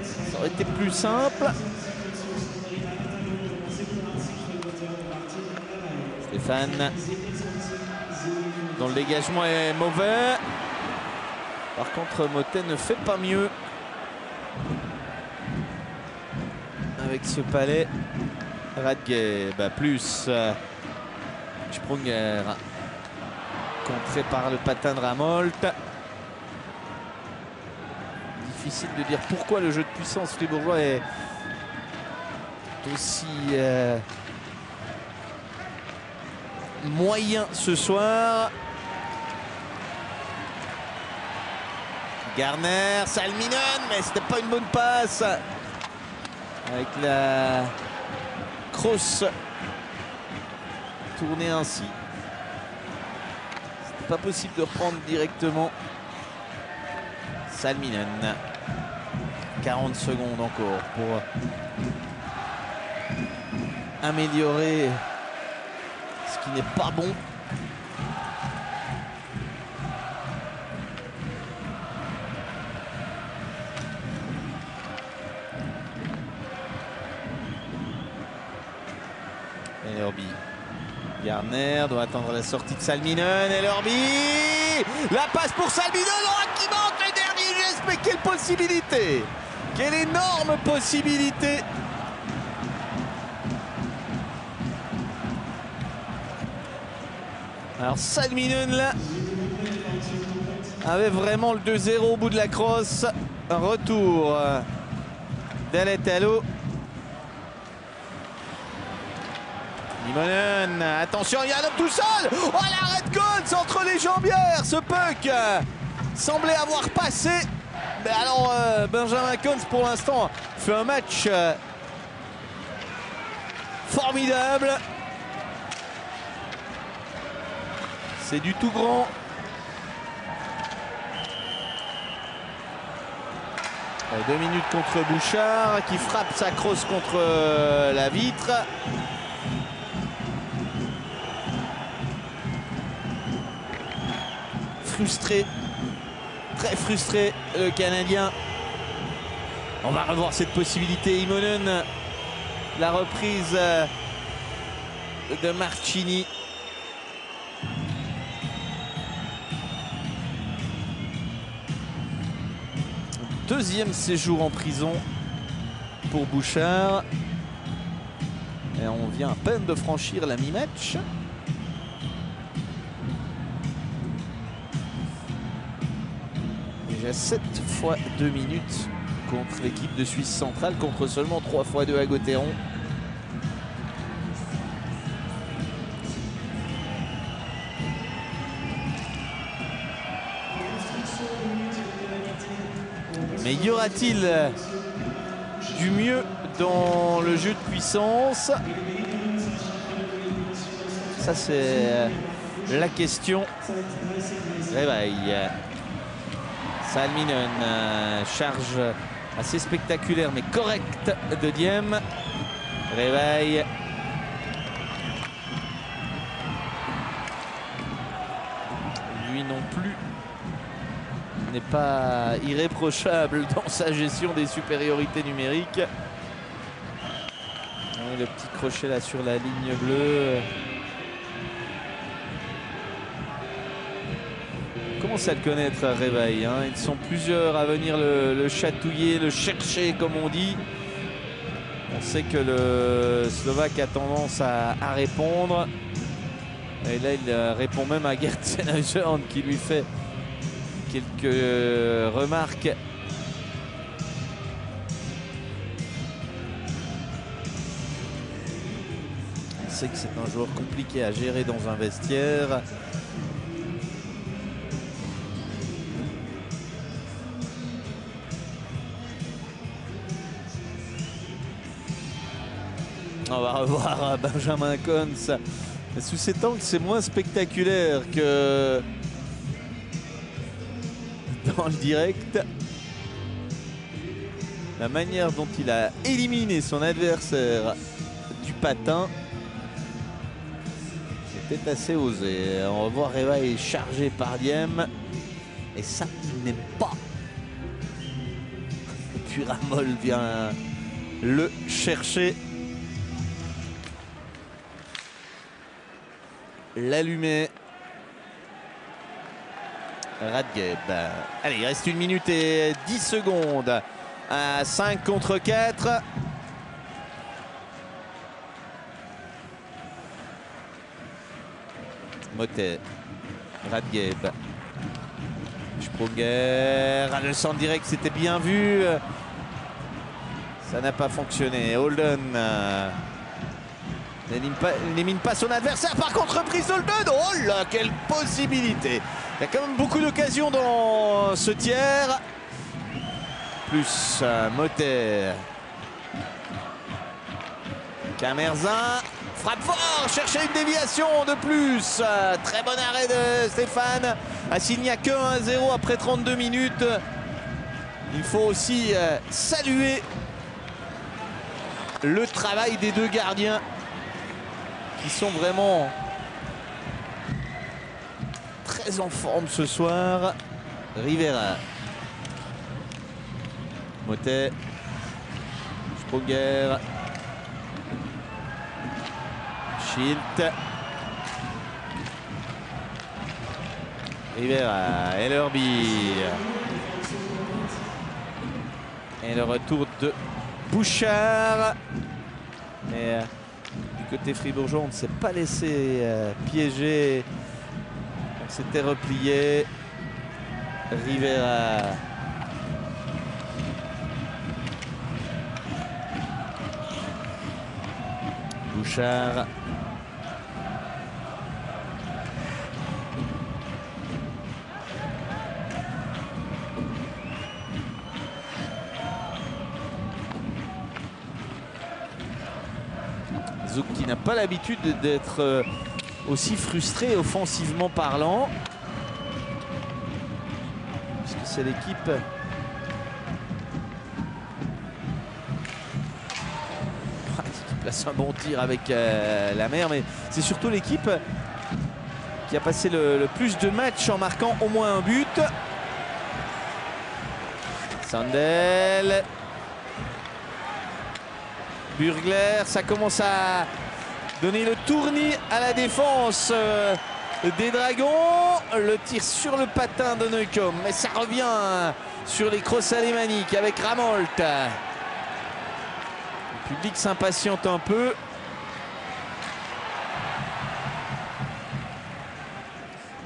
ça aurait été plus simple. Stéphane, dont le dégagement est mauvais. Par contre, Motet ne fait pas mieux avec ce palais. Radke, plus Sprunger, contré par le patin de Ramolt. Difficile de dire pourquoi le jeu de puissance fribourgeois est aussi moyen ce soir. Garner, Salminen, mais c'était pas une bonne passe. Avec la crosse tournée ainsi. C'était pas possible de reprendre directement. Salminen. 40 secondes encore pour améliorer ce qui n'est pas bon. Ellerby. Garner doit attendre la sortie de Salminen. Ellerby, la passe pour Salminen, qui manque le dernier geste, mais quelle possibilité! Quelle énorme possibilité! Alors Salminen là avait vraiment le 2-0 au bout de la crosse. Un retour d'Alatalo. Limonen, attention, il y a un homme tout seul. Oh, l'arrêt de Kohns entre les jambières. Ce puck semblait avoir passé. Mais alors, Benjamin Kohns, pour l'instant, fait un match Formidable. C'est du tout grand. Et 2 minutes contre Bouchard qui frappe sa crosse contre la vitre. Frustré, très frustré le Canadien. On va revoir cette possibilité. Immonen, la reprise de Marcini. Deuxième séjour en prison pour Bouchard. Et on vient à peine de franchir la mi-match. Déjà 7 fois 2 minutes contre l'équipe de Suisse centrale, contre seulement 3 fois 2 à Gauthieron. Mais y aura-t-il du mieux dans le jeu de puissance? Ça, c'est la question. Réveil. Salminen, charge assez spectaculaire mais correcte de Diem. Réveil. Lui non plus n'est pas irréprochable dans sa gestion des supériorités numériques. Et le petit crochet là sur la ligne bleue. On commence à le connaître, Réveil. Hein. Ils sont plusieurs à venir le chatouiller, le chercher comme on dit. On sait que le Slovaque a tendance à répondre. Et là, il répond même à Gert Sennhauser qui lui fait quelques remarques. On sait que c'est un joueur compliqué à gérer dans un vestiaire. On va revoir Benjamin Cons. Sous cet angle, c'est moins spectaculaire que dans le direct. La manière dont il a éliminé son adversaire du patin était assez osé. On va voir Réveil chargé par Diem. Et ça, il n'aime pas. Et puis Ramol vient le chercher. L'allumer. Radgeb. Allez, il reste 1 minute et 10 secondes. À 5 contre 4. Motet. Radgeb. Sprunger. Le centre direct, c'était bien vu. Ça n'a pas fonctionné. Holden. N'élimine pas son adversaire. Par contre, reprise d'Holden. Oh là, quelle possibilité. Il y a quand même beaucoup d'occasions dans ce tiers. Plus Motet. Camerzin. Frappe fort. Chercher une déviation de plus. Très bon arrêt de Stéphane. S'il n'y a que 1-0 après 32 minutes. Il faut aussi saluer le travail des deux gardiens qui sont vraiment très en forme ce soir. Rivera. Motet. Sprunger. Schilt. Rivera. Ellerby. Et le retour de Bouchard. Mais du côté fribourgeois, on ne s'est pas laissé piéger. On s'était replié. Rivera. Bouchard. Zouk qui n'a pas l'habitude d'être aussi frustré offensivement parlant. Puisque c'est l'équipe qui place un bon tir avec la mer, mais c'est surtout l'équipe qui a passé le plus de matchs en marquant au moins un but. Sandel. Burgler, ça commence à donner le tournis à la défense des Dragons. Le tir sur le patin de Neukom, mais ça revient sur les crosses alémaniques avec Ramolt. Le public s'impatiente un peu.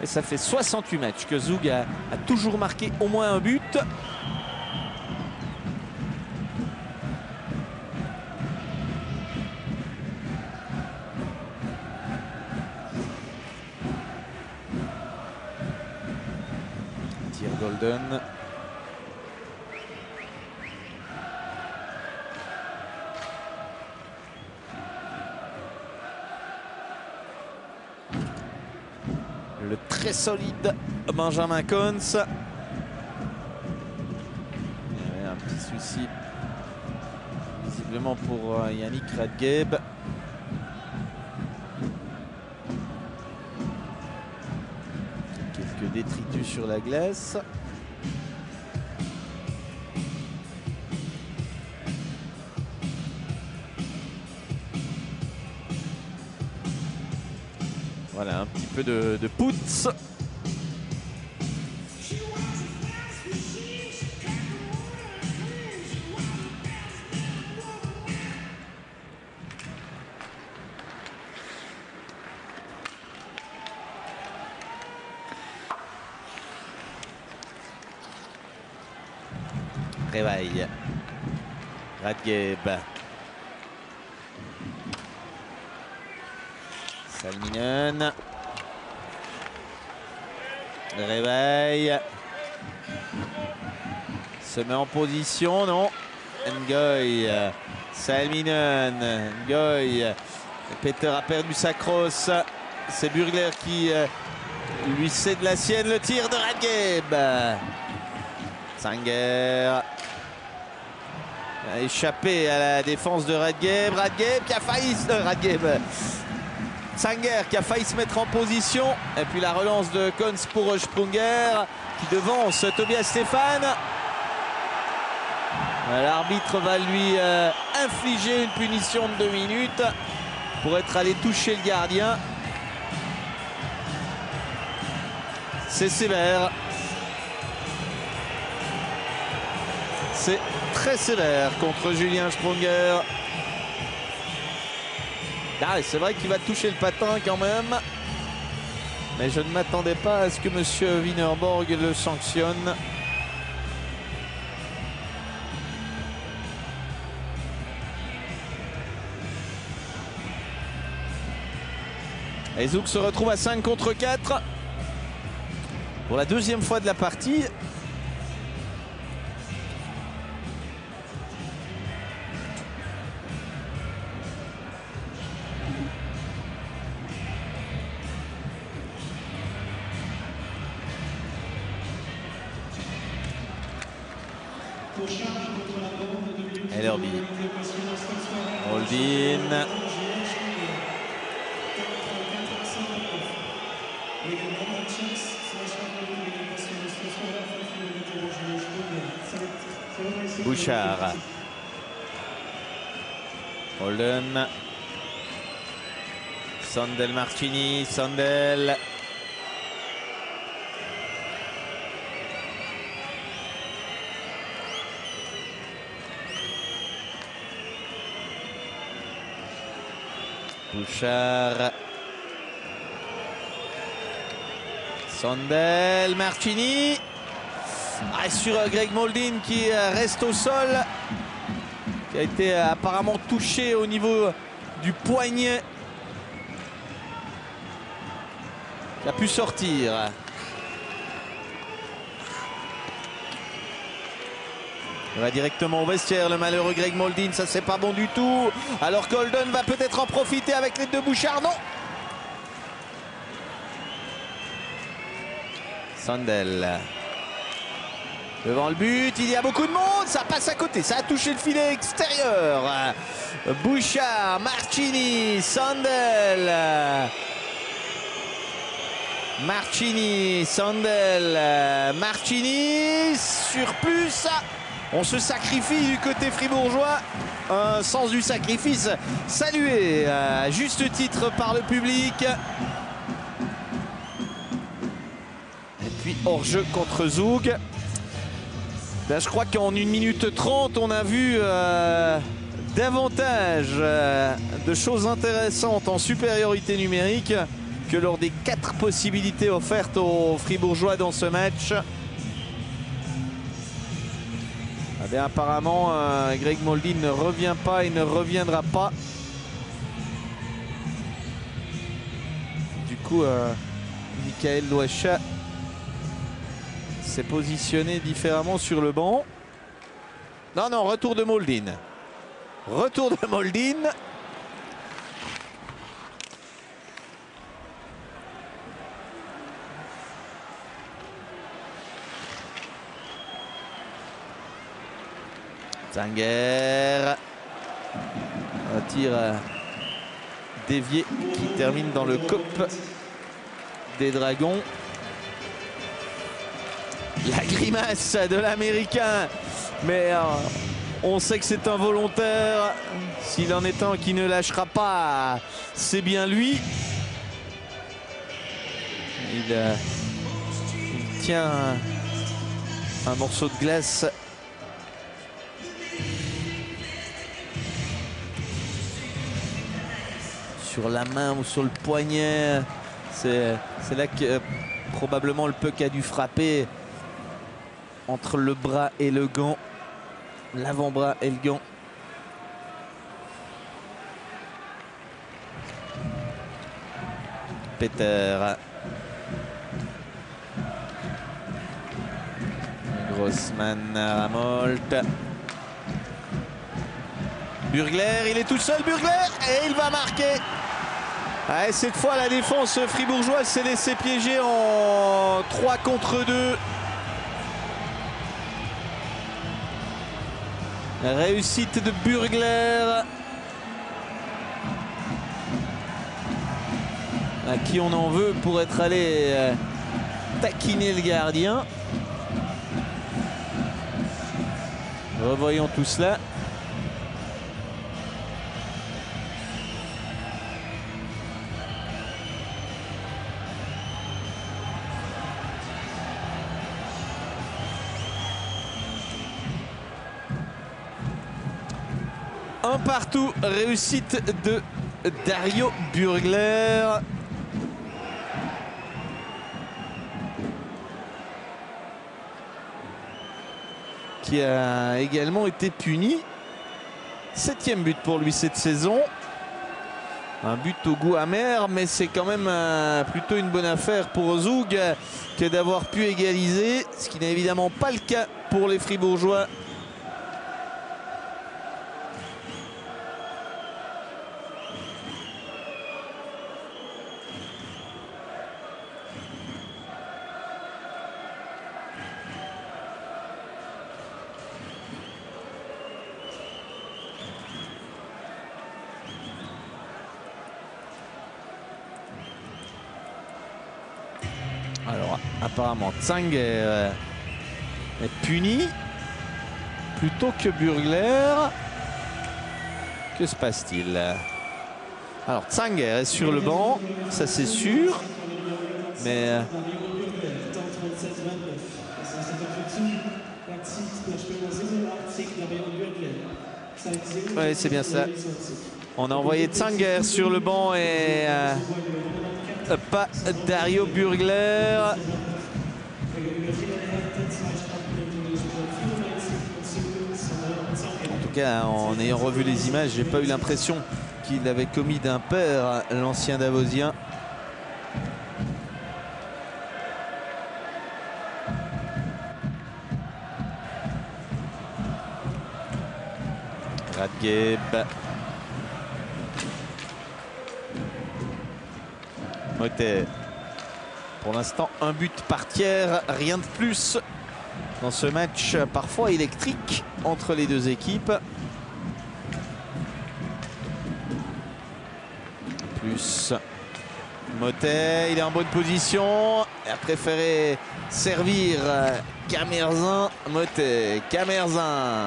Et ça fait 68 matchs que Zoug a toujours marqué au moins un but. Tir Golden. Le très solide Benjamin Cons. Un petit souci visiblement pour Yannick Radgeb. Quelques détritus sur la glace. Voilà, un petit peu de putz. Réveil. Radgeb. Salminen. Réveil. Se met en position, non. Ngoy. Salminen. Ngoy. Peter a perdu sa crosse. C'est Burgler qui lui cède la sienne. Le tir de Radgeb. Sanger a échappé à la défense de Radgeb. Radgeb qui a failli... Radgeb. Sanger qui a failli se mettre en position. Et puis la relance de Cons pour Sprunger qui devance Tobias Stéphane. L'arbitre va lui infliger une punition de 2 minutes pour être allé toucher le gardien. C'est sévère. C'est très sévère contre Julien Sprunger. Ah, c'est vrai qu'il va toucher le patin quand même. Mais je ne m'attendais pas à ce que M. Wienerborg le sanctionne. Et Zouk se retrouve à 5 contre 4 pour la 2e fois de la partie. Ellerby. Holdin. Bouchard. Holden. Sandel Martini. Sandel. Bouchard. Sandel, Martini. Ah, sur Greg Moldin qui reste au sol. Qui a été apparemment touché au niveau du poignet. Qui a pu sortir. Il va directement au vestiaire, le malheureux Greg Moldin, ça c'est pas bon du tout. Alors Golden va peut-être en profiter avec les deux Bouchard, non. Sandel. Devant le but, il y a beaucoup de monde, ça passe à côté, ça a touché le filet extérieur. Bouchard, Marchini, Sandel. Marchini, Sandel, Marchini, surplus. On se sacrifie du côté fribourgeois. Un sens du sacrifice salué à juste titre par le public. Et puis hors-jeu contre Zug. Là, je crois qu'en 1 minute 30, on a vu davantage de choses intéressantes en supériorité numérique que lors des 4 possibilités offertes aux Fribourgeois dans ce match. Eh bien, apparemment, Greg Moldin ne revient pas et ne reviendra pas. Du coup, Michael Douacha s'est positionné différemment sur le banc. Non, non, retour de Moldin. Retour de Moldin. Zanger. Un tir dévié qui termine dans le cop des Dragons. La grimace de l'Américain, mais on sait que c'est un volontaire. S'il en est un qui ne lâchera pas, c'est bien lui. Il tient un morceau de glace sur la main ou sur le poignet. C'est là que probablement le puck a dû frapper. Entre le bras et le gant, l'avant-bras et le gant. Peter. Grossman, Ramolt. Burgler, il est tout seul, Burgler, et il va marquer. Ah, cette fois, la défense fribourgeoise s'est laissée piéger en 3 contre 2. Réussite de Burgler, à qui on en veut pour être allé taquiner le gardien. Revoyons tout cela. Un partout, réussite de Dario Burgler. Qui a également été puni. 7e but pour lui cette saison. Un but au goût amer, mais c'est quand même plutôt une bonne affaire pour Zug que d'avoir pu égaliser, ce qui n'est évidemment pas le cas pour les Fribourgeois. Alors apparemment Zanger est puni plutôt que Burgler. Que se passe-t-il? Alors Zanger est sur le banc, ça c'est sûr. Mais oui, c'est bien ça. On a envoyé Zanger sur le banc et pas Dario Burgler. En tout cas, en ayant revu les images, j'ai pas eu l'impression qu'il avait commis d'impair, l'ancien Davosien. Radgeb. Motet. Pour l'instant, un but par tiers, rien de plus dans ce match parfois électrique entre les deux équipes. Plus Motet, il est en bonne position. Il a préféré servir Camerzin. Motet, Camerzin.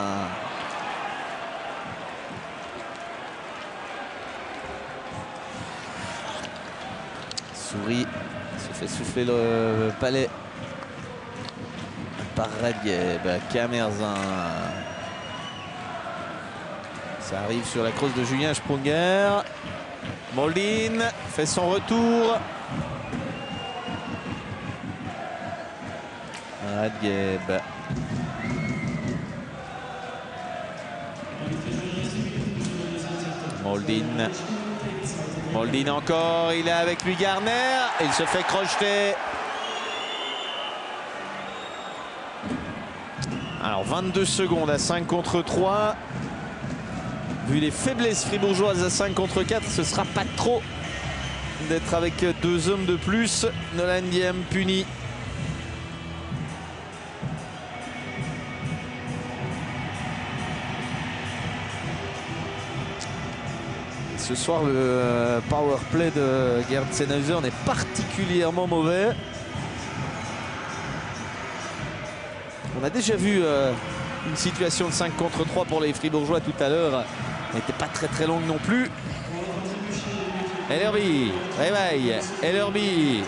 Souris se fait souffler le palais par Radgeb. Camerzin. Ça arrive sur la crosse de Julien Sprunger. Moldin fait son retour. Radgeb. Moldin. Moldin encore, il est avec lui Garner. Il se fait crocheter. Alors 22 secondes à 5 contre 3. Vu les faiblesses fribourgeoises à 5 contre 4, ce sera pas trop d'être avec deux hommes de plus. Nolan Diem puni. Ce soir, le power play de Gerd Sennhauser est particulièrement mauvais. On a déjà vu une situation de 5 contre 3 pour les Fribourgeois tout à l'heure. Elle n'était pas très longue non plus. Ellerby, réveil, Ellerby.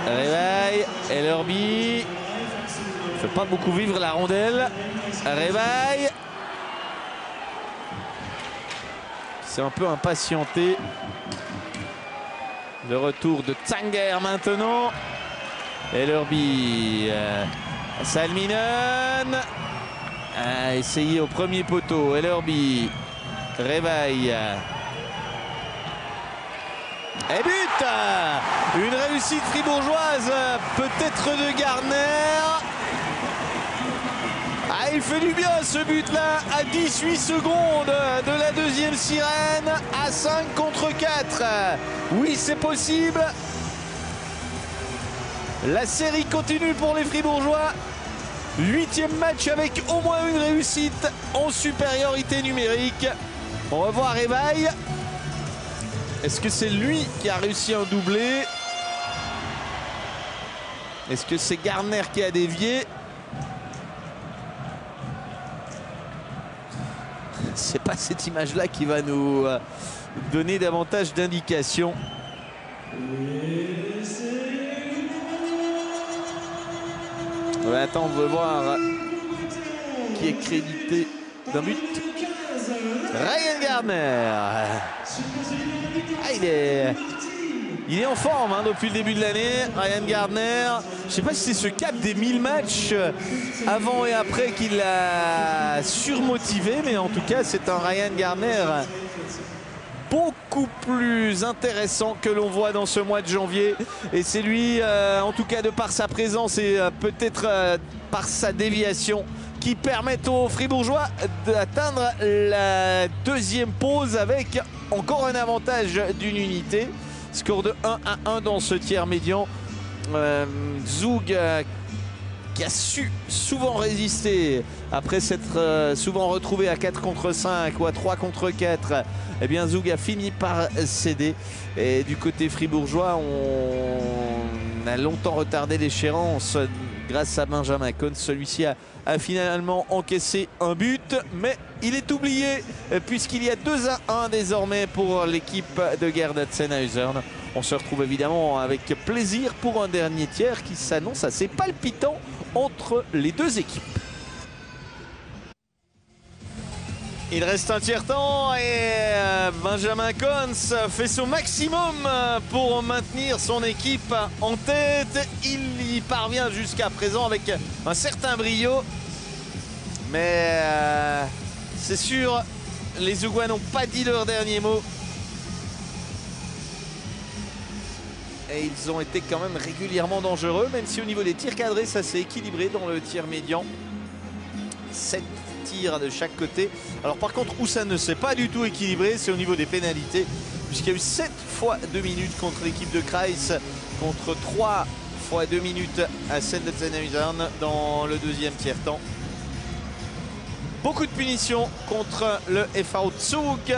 Réveil, Ellerby. Ne fait pas beaucoup vivre la rondelle. Réveil. C'est un peu impatienté. Le retour de Tsanger maintenant. Ellerby. Salminen a essayé au premier poteau. Ellerby. Réveil. Et but. Une réussite fribourgeoise. Peut-être de Garner. Ah, il fait du bien ce but-là à 18 secondes de la deuxième sirène à 5 contre 4. Oui, c'est possible. La série continue pour les Fribourgeois. 8e match avec au moins une réussite en supériorité numérique. On va voir Réveil. Est-ce que c'est lui qui a réussi un doublé? Est-ce que c'est Garner qui a dévié? C'est pas cette image-là qui va nous donner davantage d'indications. On va attendre de voir qui est crédité d'un but. Ryan Gardner. Ah, il est en forme depuis le début de l'année. Ryan Gardner. Je ne sais pas si c'est ce cap des 1000 matchs avant et après qui l'a surmotivé, mais en tout cas c'est un Ryan Gardner beaucoup plus intéressant que l'on voit dans ce mois de janvier. Et c'est lui, en tout cas de par sa présence et peut-être par sa déviation, qui permettent aux Fribourgeois d'atteindre la deuxième pause avec encore un avantage d'une unité. Score de 1-1 dans ce tiers médian. Zug qui a su souvent résister après s'être souvent retrouvé à 4 contre 5 ou à 3 contre 4. Eh bien Zug a fini par céder. Et du côté fribourgeois, on a longtemps retardé l'échéance grâce à Benjamin Kohn. Celui-ci a finalement encaissé un but, mais il est oublié puisqu'il y a 2-1 désormais pour l'équipe de Gerd Sennhauser. On se retrouve évidemment avec plaisir pour un dernier tiers qui s'annonce assez palpitant entre les deux équipes. Il reste un tiers-temps et Benjamin Kohn fait son maximum pour maintenir son équipe en tête. Il y parvient jusqu'à présent avec un certain brio. Mais c'est sûr, les Zugois n'ont pas dit leur dernier mot. Et ils ont été quand même régulièrement dangereux, même si au niveau des tirs cadrés, ça s'est équilibré dans le tir médian. 7 tirs de chaque côté. Alors par contre, où ça ne s'est pas du tout équilibré, c'est au niveau des pénalités, puisqu'il y a eu 7 fois 2 minutes contre l'équipe de Kreis, contre 3 fois 2 minutes à celle de Zennhausen dans le deuxième tiers-temps. Beaucoup de punitions contre le FV Zug.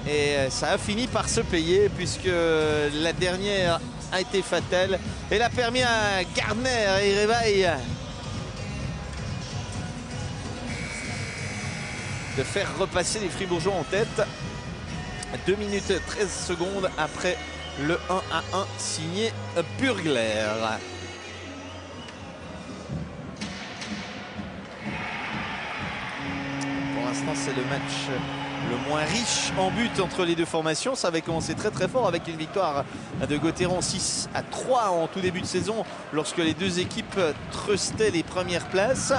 Et ça a fini par se payer, puisque la dernière a été fatale. Elle a permis à Gardner et Revaille de faire repasser les Fribourgeois en tête. 2 minutes 13 secondes après le 1-1 signé Burgler. Pour l'instant, c'est le match le moins riche en but entre les deux formations. Ça avait commencé très très fort avec une victoire de Gauthieron 6-3 en tout début de saison, lorsque les deux équipes trustaient les premières places.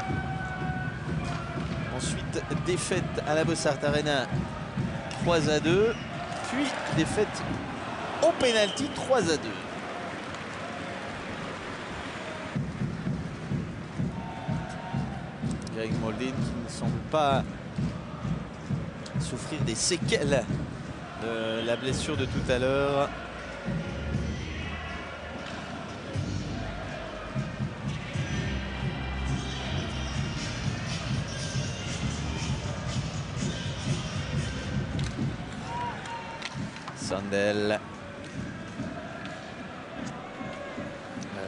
Ensuite, défaite à la Bossart Arena 3-2, puis défaite au pénalty 3-2. Greg Molden qui ne semble pas souffrir des séquelles de la blessure de tout à l'heure. Sandel,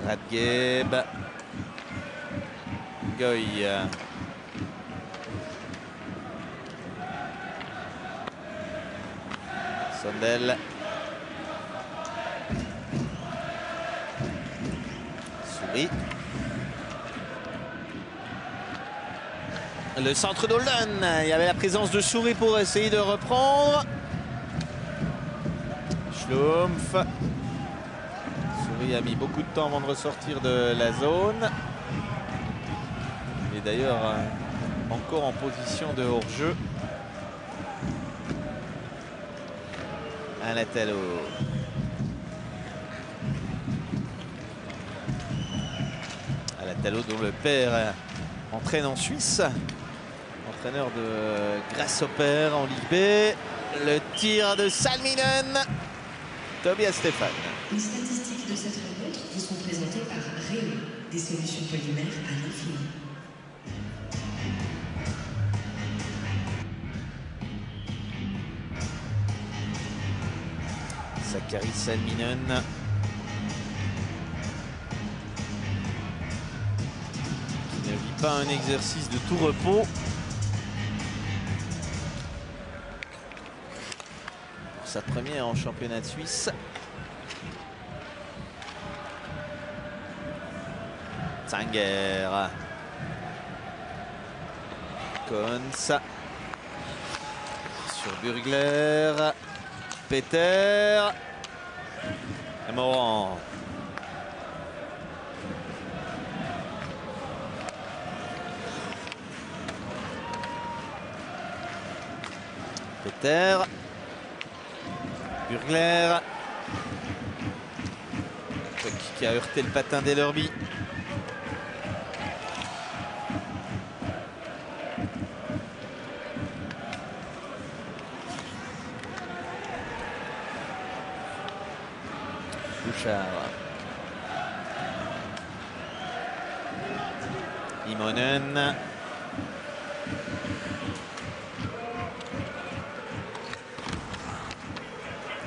Radgeb, Goy, Sandel, Souris, le centre d'Holden. Il y avait la présence de Souris pour essayer de reprendre. Schlumpf. Souris a mis beaucoup de temps avant de ressortir de la zone. Il est d'ailleurs encore en position de hors-jeu. Alatalo. Alatalo dont le père entraîne en Suisse. Entraîneur de Grasshopper en Ligue B. Le tir de Salminen. Tobias Stéphane. Les statistiques de cette rencontre vous sont présentées par Réo, des solutions polymères à l'infini. Zachary Salminen. Qui ne vit pas un exercice de tout repos. Pour sa première en championnat de Suisse. Zanger. Kons. Sur Burgler. Peter. Et Morand. Peter. Burgler. Qui a heurté le patin d'Ellerby. Bouchard. Imonen.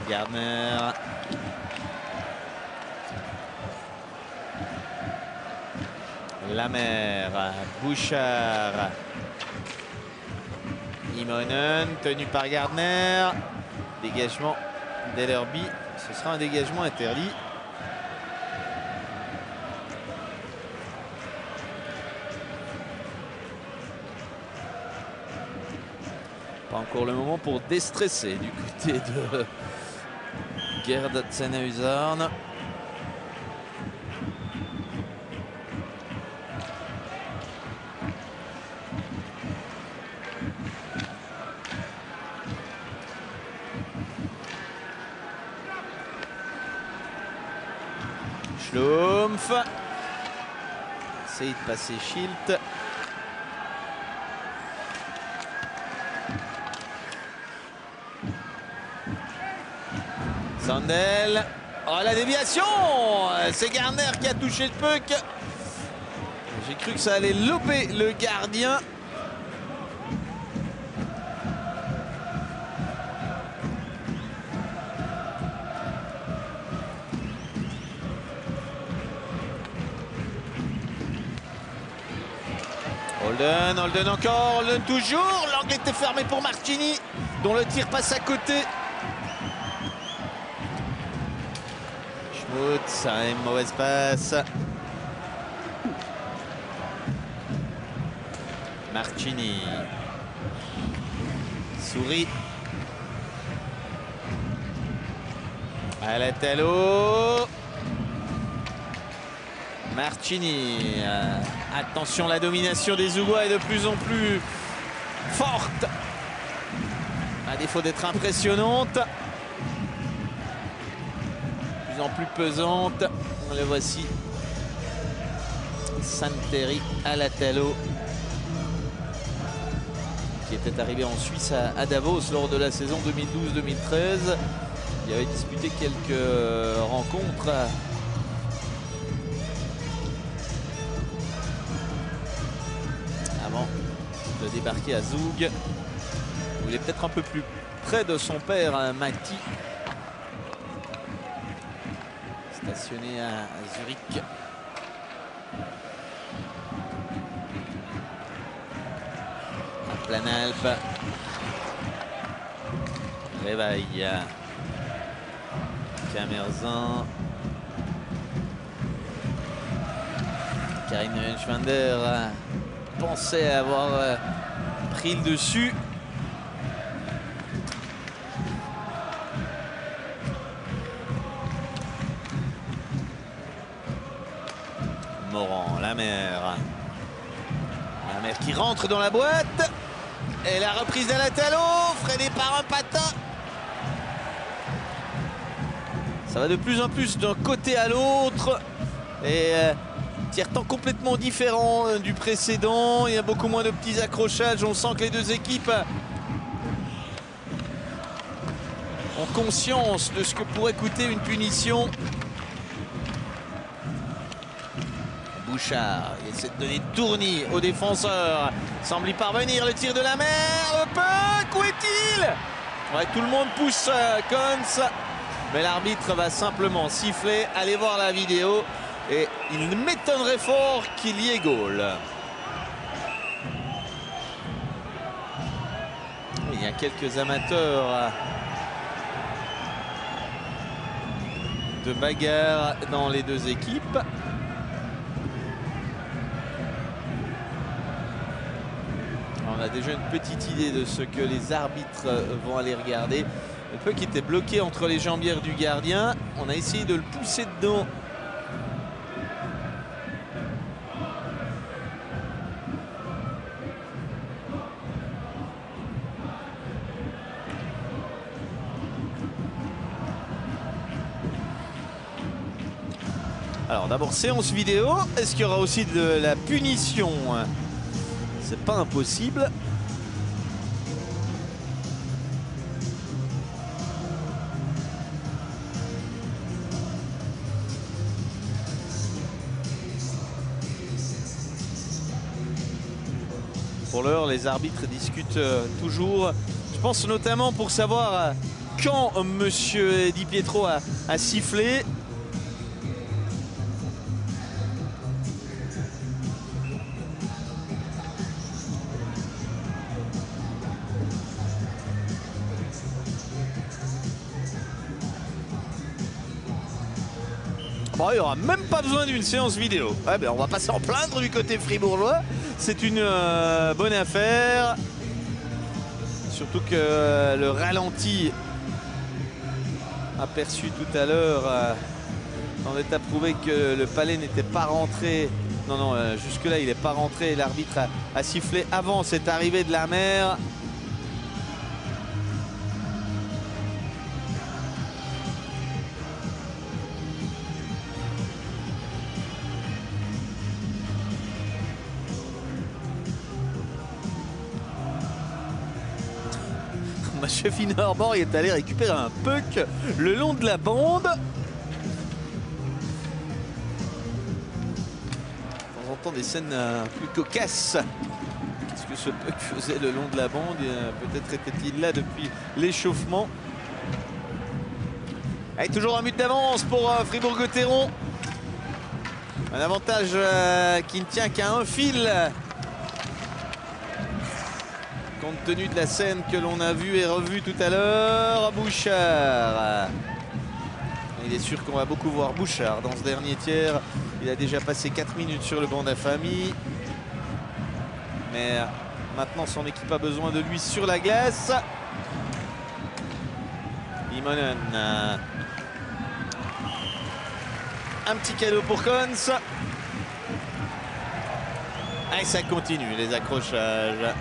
Gardner. Lamer. Bouchard. Imonen, tenu par Gardner. Dégagement d'Ellerby. Ce sera un dégagement interdit. Pas encore le moment pour déstresser du côté de Gerd Zennhausen. Schlumpf. Essaye de passer Schilt. Sandel. Oh, la déviation! C'est Garner qui a touché le puck. J'ai cru que ça allait lober le gardien. Holden encore, Holden toujours. L'angle était fermé pour Martini, dont le tir passe à côté. Schmutz, ça a une mauvaise passe. Martini. Souris. Alatalo. Martini. Attention, la domination des Zougois est de plus en plus forte. À défaut d'être impressionnante. De plus en plus pesante. Le voici. Santeri Alatalo, qui était arrivé en Suisse à Davos lors de la saison 2012-2013. Il avait disputé quelques rencontres avant de débarquer à Zug, où il est peut-être un peu plus près de son père, Mati, stationné à Zurich. Planalp. Réveil. Camerzin. Karim Schwander pensait avoir pris le dessus. Morand, la mer qui rentre dans la boîte. Et la reprise d'Alatalo, freinée par un patin. Ça va de plus en plus d'un côté à l'autre. Et tiers-temps complètement différent du précédent. Il y a beaucoup moins de petits accrochages. On sent que les deux équipes ont conscience de ce que pourrait coûter une punition. Bouchard, il essaie de donner tournis aux défenseurs. Semble y parvenir, le tir de la mer. Le puck, où est-il? Ouais, tout le monde pousse Cons. Mais l'arbitre va simplement siffler. Allez voir la vidéo. Et il m'étonnerait fort qu'il y ait goal. Il y a quelques amateurs de bagarre dans les deux équipes. On a déjà une petite idée de ce que les arbitres vont aller regarder. Le puck était bloqué entre les jambières du gardien. On a essayé de le pousser dedans. Alors d'abord séance vidéo. Est-ce qu'il y aura aussi de la punition? C'est pas impossible. Pour l'heure, les arbitres discutent toujours. Je pense notamment pour savoir quand monsieur Di Pietro a sifflé. Bon, il n'y aura même pas besoin d'une séance vidéo. Ouais, ben, on va pas s'en plaindre du côté fribourgeois. C'est une bonne affaire. Surtout que le ralenti aperçu tout à l'heure en est à prouver que le palais n'était pas rentré. Non, non, jusque-là, il n'est pas rentré. L'arbitre a sifflé avant cette arrivée de la mer. Mathieu Finnerbord est allé récupérer un puck le long de la bande. De temps en temps, des scènes plus cocasses. Qu'est-ce que ce puck faisait le long de la bande? Peut-être était-il là depuis l'échauffement. Allez, toujours un but d'avance pour Fribourg-Gotteron. Un avantage qui ne tient qu'à un fil. Compte tenu de la scène que l'on a vue et revue tout à l'heure, Bouchard. Il est sûr qu'on va beaucoup voir Bouchard dans ce dernier tiers. Il a déjà passé 4 minutes sur le banc d'Infamie. Mais maintenant, son équipe a besoin de lui sur la glace. Immonen. Un petit cadeau pour Cons. Et ça continue, les accrochages.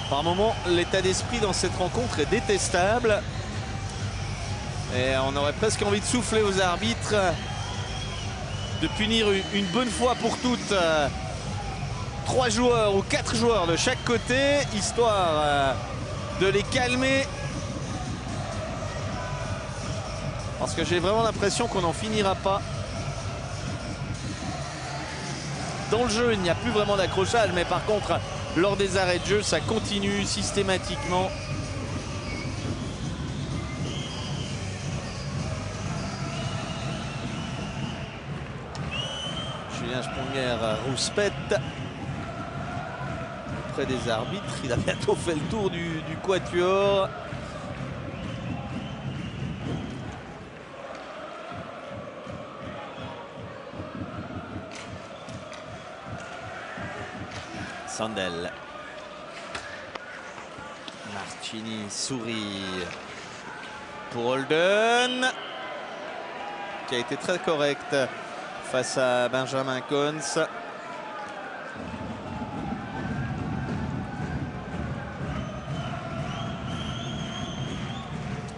Par moments, l'état d'esprit dans cette rencontre est détestable. Et on aurait presque envie de souffler aux arbitres, de punir une bonne fois pour toutes 3 joueurs ou 4 joueurs de chaque côté, histoire de les calmer. Parce que j'ai vraiment l'impression qu'on n'en finira pas. Dans le jeu, il n'y a plus vraiment d'accrochage, mais par contre, lors des arrêts de jeu, ça continue systématiquement. Julien Sponger rouspète auprès des arbitres. Il a bientôt fait le tour du quatuor. Sandel. Martini sourit pour Holden, qui a été très correct face à Benjamin Cons.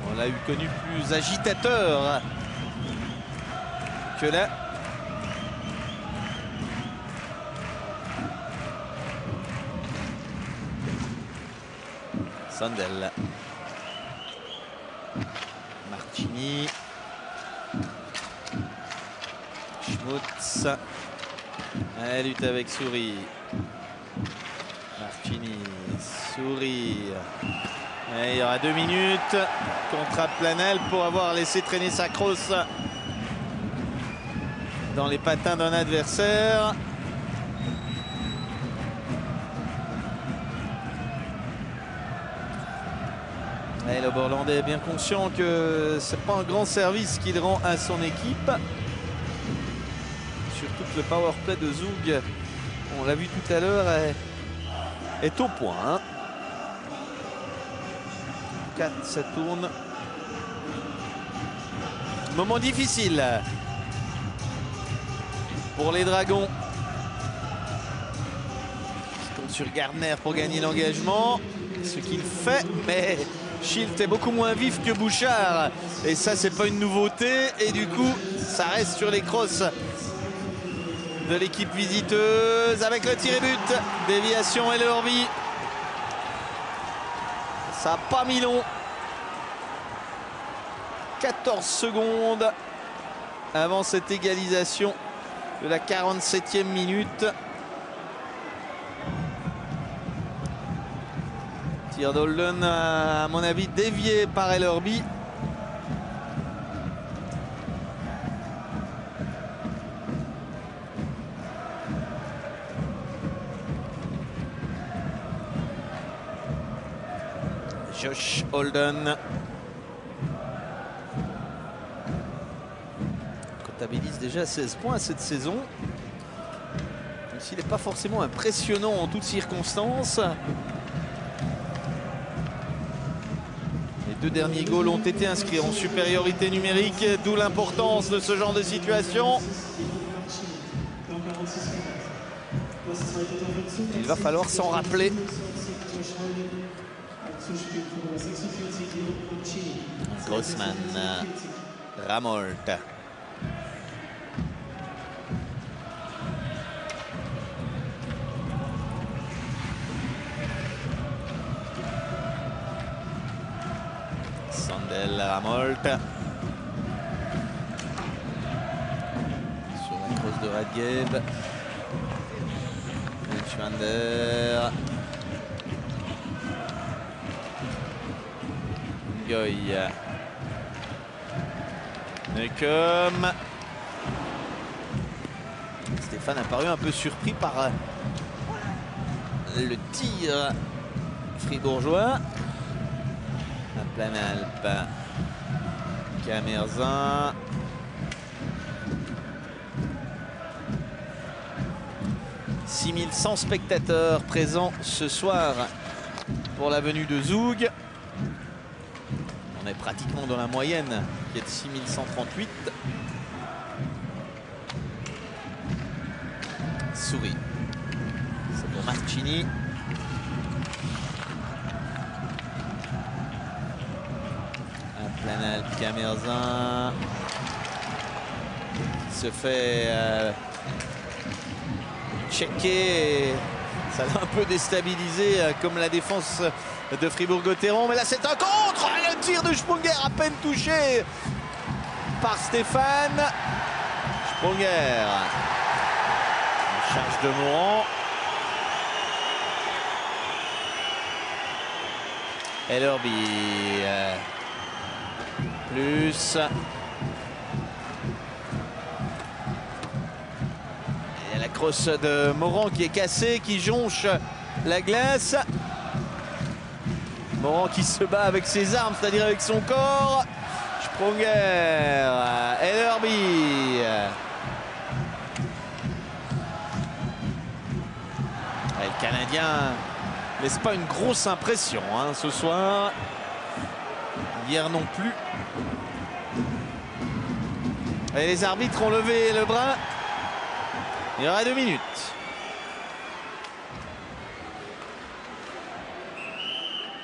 On l'a eu connu plus agitateur que là. Sandel. Martini. Schmutz. Elle lutte avec Souris. Martini. Souris. Et il y aura 2 minutes. Contre Planel pour avoir laissé traîner sa crosse dans les patins d'un adversaire. Et le Borlandais est bien conscient que c'est pas un grand service qu'il rend à son équipe. Surtout que le power play de Zug, on l'a vu tout à l'heure, est au point. Hein. 4, ça tourne. Moment difficile pour les Dragons. Qui compte sur Gardner pour gagner l'engagement. Ce qu'il fait, mais Schilt est beaucoup moins vif que Bouchard. Et ça, c'est pas une nouveauté. Et du coup, ça reste sur les crosses de l'équipe visiteuse avec le tir et but. Déviation et le hors-vie. Ça n'a pas mis long. 14 secondes avant cette égalisation de la 47e minute. Tir d'Holden, à mon avis, dévié par Ellerby. Josh Holden comptabilise déjà 16 points cette saison. Même s'il n'est pas forcément impressionnant en toutes circonstances. Les 2 derniers goals ont été inscrits en supériorité numérique, d'où l'importance de ce genre de situation. Il va falloir s'en rappeler. Grossman, Ramolt. Ramolt. Sur la crosse de Radgeb. Schwander. Goy. Neukom. Stéphane a paru un peu surpris par le tir fribourgeois. À Planalp. Camerzin. « 6100 spectateurs présents ce soir pour la venue de Zoug. On est pratiquement dans la moyenne qui est de 6138. Souris. C'est pour Marcini. À Planalp, Camerzin. Qui se fait checker. Ça l'a un peu déstabilisé comme la défense de Fribourg-Gotteron. Mais là, c'est un contre. Le tir de Sprunger à peine touché par Stéphane. Sprunger. Charge de Morand. Ellerby. Plus. Et la crosse de Morand qui est cassée, qui jonche la glace. Morand qui se bat avec ses armes, c'est-à-dire avec son corps. Sprunger. Ellerby. Le Canadien laisse pas une grosse impression hein, ce soir. Hier non plus. Et les arbitres ont levé le bras. Il y aura 2 minutes.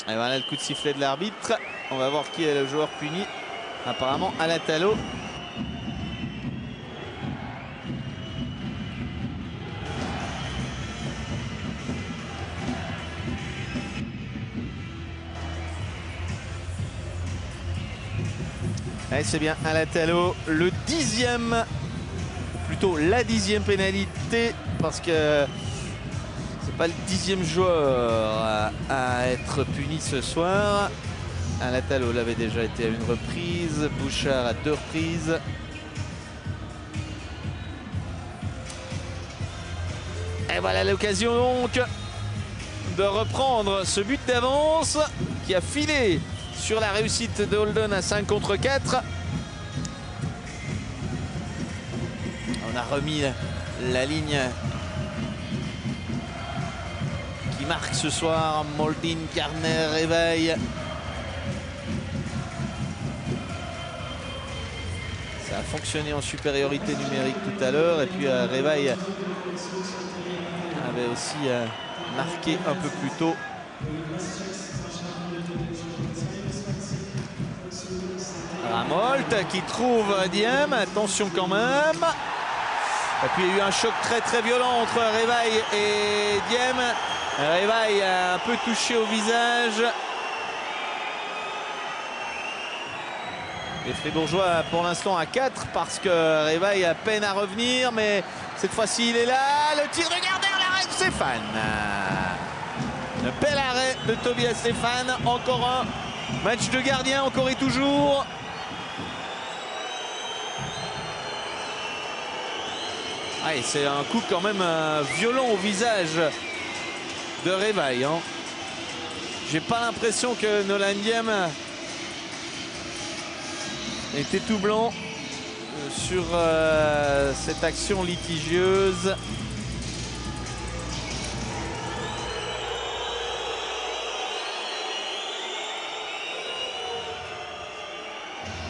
Et voilà le coup de sifflet de l'arbitre. On va voir qui est le joueur puni. Apparemment Alatalo. C'est bien Alatalo, le 10e, plutôt la 10e pénalité, parce que c'est pas le 10e joueur à être puni ce soir. Alatalo l'avait déjà été à une reprise, Bouchard à 2 reprises. Et voilà l'occasion donc de reprendre ce but d'avance qui a filé sur la réussite de Holden à 5 contre 4. On a remis la ligne qui marque ce soir Moldin, Karner, Réveil. Ça a fonctionné en supériorité numérique tout à l'heure. Et puis Réveil avait aussi marqué un peu plus tôt. Ramolt qui trouve Diem, attention quand même. Et puis il y a eu un choc très violent entre Réveil et Diem. Réveil a un peu touché au visage. Les Fribourgeois pour l'instant à 4 parce que Réveil a peine à revenir. Mais cette fois-ci il est là. Le tir de Gardner, l'arrêt de Stéphane. Le bel arrêt de Tobias Stéphane. Encore un match de gardien, encore et toujours. Ah, c'est un coup quand même violent au visage de Réveil. Hein. J'ai pas l'impression que Nolan Diem était tout blanc sur cette action litigieuse.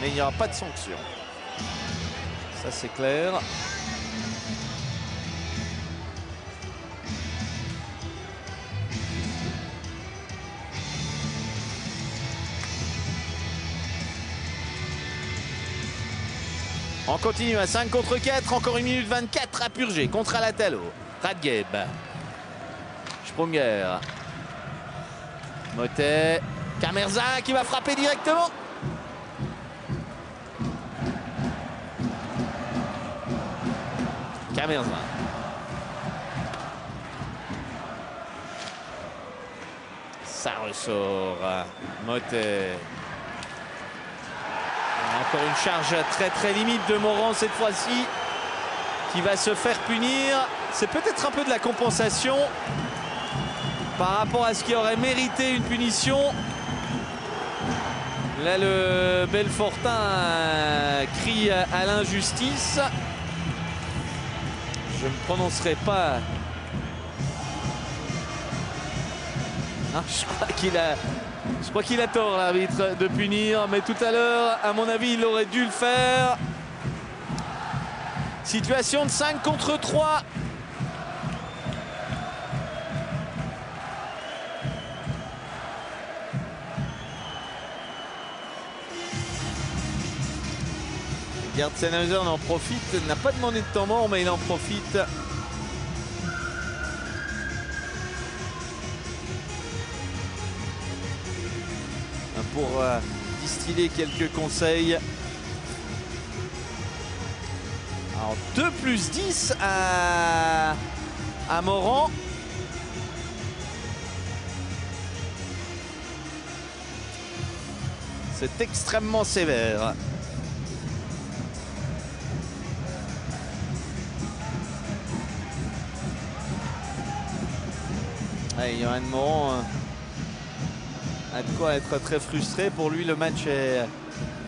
Mais il n'y aura pas de sanction. Ça c'est clair. On continue à 5 contre 4, encore 1 minute 24 à purger contre Alatalo. Radgeb. Sprunger. Motet. Camerzin qui va frapper directement. Camerzin. Ça ressort. Motet. Encore une charge très limite de Morand cette fois-ci, qui va se faire punir. C'est peut-être un peu de la compensation par rapport à ce qui aurait mérité une punition. Là, le Belfortin crie à l'injustice. Je ne prononcerai pas. Ah, je crois qu'il a tort, l'arbitre, de punir. Mais tout à l'heure, à mon avis, il aurait dû le faire. Situation de 5 contre 3. Gerd Sennhauser en profite, n'a pas demandé de temps mort, mais il en profite. Pour distiller quelques conseils. Alors 2+10 à Morand. C'est extrêmement sévère. Allez, Johan Morand a de quoi être très frustré. Pour lui, le match est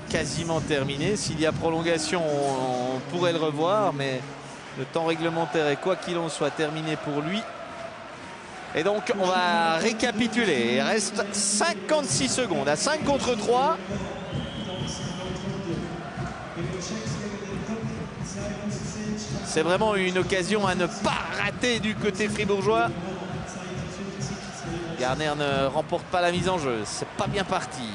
quasiment terminé. S'il y a prolongation, on pourrait le revoir, mais le temps réglementaire est, quoi qu'il en soit, terminé pour lui. Et donc, on va récapituler. Il reste 56 secondes à 5 contre 3. C'est vraiment une occasion à ne pas rater du côté fribourgeois. Garner ne remporte pas la mise en jeu. C'est pas bien parti.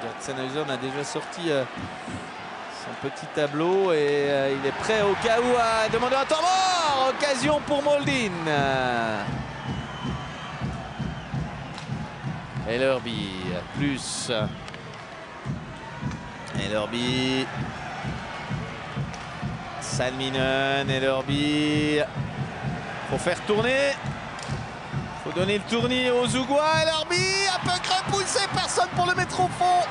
Gerd Sennhauser a déjà sorti son petit tableau et il est prêt au cas où à demander un temps mort. Occasion pour Moldin. Ellerby plus. Ellerby. Salminen, Ellerby. Faut faire tourner. Faut donner le tournis aux Zougois. Ellerby, un peu repoussé, personne pour le mettre au fond.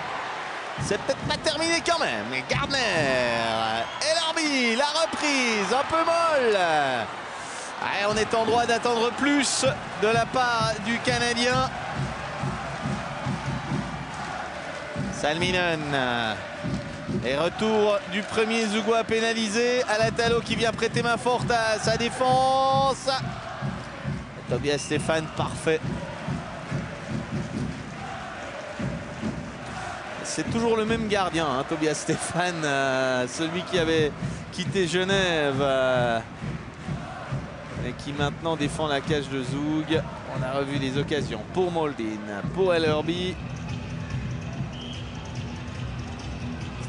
C'est peut-être pas terminé quand même. Gardner. Ellerby, la reprise, un peu molle. Allez, on est en droit d'attendre plus de la part du Canadien. Salminen. Et retour du premier Zougois pénalisé. Alatalo qui vient prêter main forte à sa défense. Tobias Stéphane, parfait. C'est toujours le même gardien, hein, Tobias Stéphane, celui qui avait quitté Genève et qui maintenant défend la cage de Zoug. On a revu les occasions pour Moldin, pour Ellerby.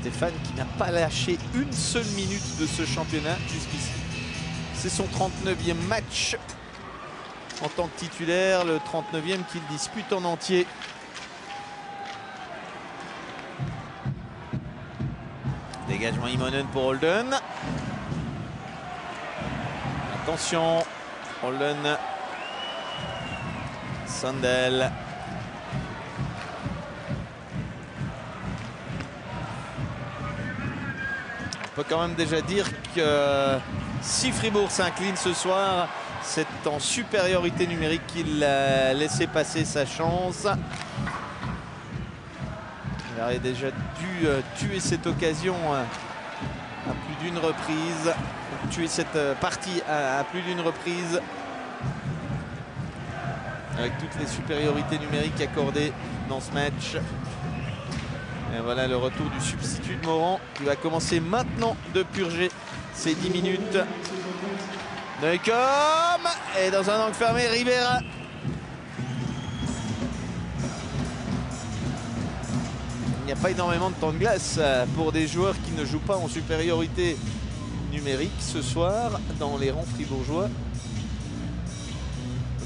Stéphane qui n'a pas lâché une seule minute de ce championnat jusqu'ici. C'est son 39e match en tant que titulaire, le 39e qu'il dispute en entier. Dégagement Immonen pour Holden. Attention, Holden. Sandel. On peut quand même déjà dire que si Fribourg s'incline ce soir, c'est en supériorité numérique qu'il a laissé passer sa chance. Il aurait déjà dû tuer cette occasion à plus d'une reprise, tuer cette partie à plus d'une reprise, avec toutes les supériorités numériques accordées dans ce match. Et voilà le retour du substitut de Morand qui va commencer maintenant de purger ses 10 minutes. Neukom et dans un angle fermé, Rivera. Il n'y a pas énormément de temps de glace pour des joueurs qui ne jouent pas en supériorité numérique ce soir dans les rangs fribourgeois.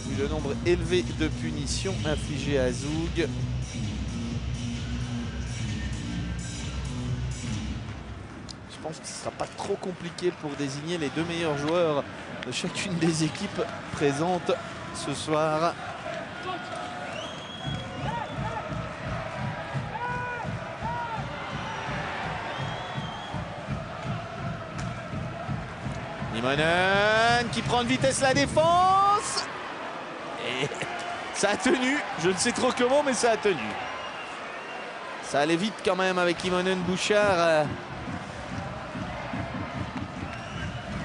Vu le nombre élevé de punitions infligées à Zoug. Je pense que ce ne sera pas trop compliqué pour désigner les deux meilleurs joueurs de chacune des équipes présentes ce soir. Immonen qui prend de vitesse la défense. Et ça a tenu. Je ne sais trop comment, mais ça a tenu. Ça allait vite quand même avec Immonen Bouchard.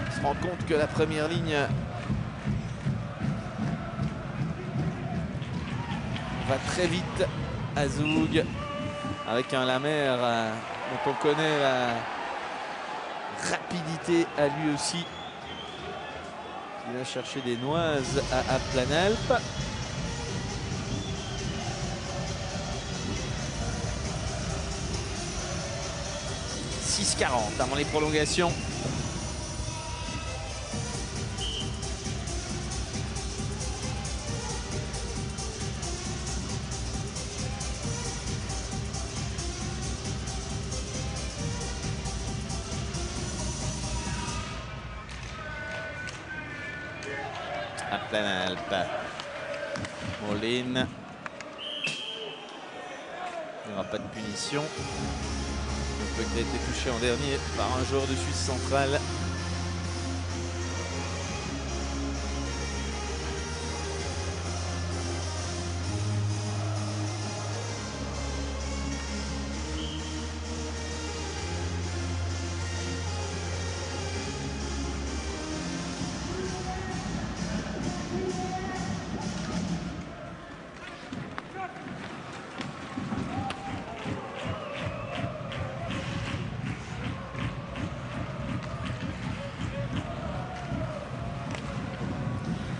On se rend compte que la première ligne va très vite à Zoug avec un Lamère dont on connaît la rapidité à lui aussi. Il va chercher des noises à Planalp. « 6,40 avant les prolongations. À Planalp. Molin. Il n'y aura pas de punition. Il peut qu'il a été touché en dernier par un joueur de Suisse centrale.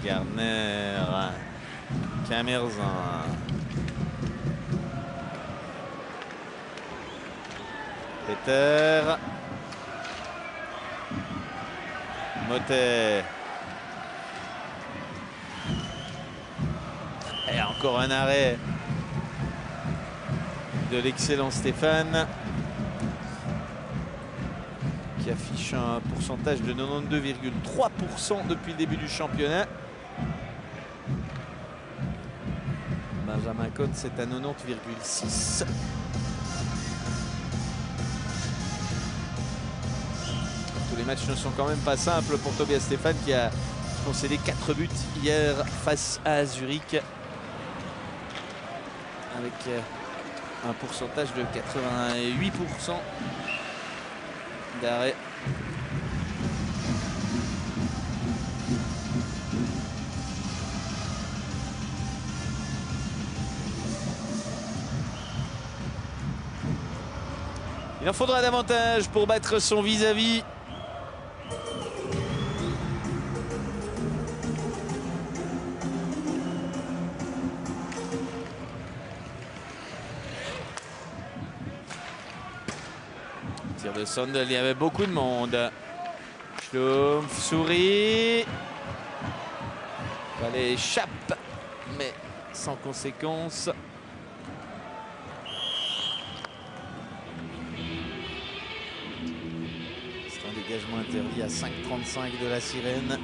Gardner, Camerzin, Peter, Motet. Et encore un arrêt de l'excellent Stéphane qui affiche un pourcentage de 92,3% depuis le début du championnat. Benjamin Cohn, c'est à 90,6. Tous les matchs ne sont quand même pas simples pour Tobias Stéphane qui a concédé 4 buts hier face à Zurich avec un pourcentage de 88% d'arrêt. Il en faudra davantage pour battre son vis-à-vis. Tir de Sondel, il y avait beaucoup de monde. Schlumpf sourit. Ballet échappe, mais sans conséquence. Dégagement interdit à 5,35 de la sirène.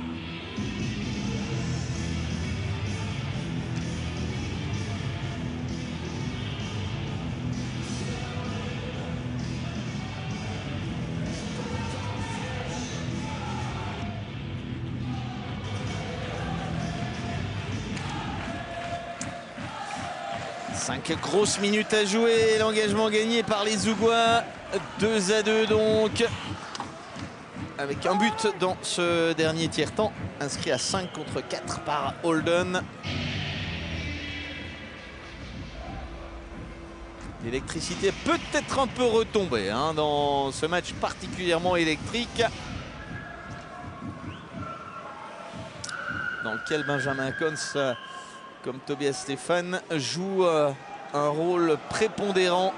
Cinq grosses minutes à jouer. L'engagement gagné par les Zougois. 2-2 donc. Avec un but dans ce dernier tiers-temps, inscrit à 5 contre 4 par Holden. L'électricité peut-être un peu retombée dans ce match particulièrement électrique, dans lequel Benjamin Cohn, comme Tobias Stéphane, joue un rôle prépondérant.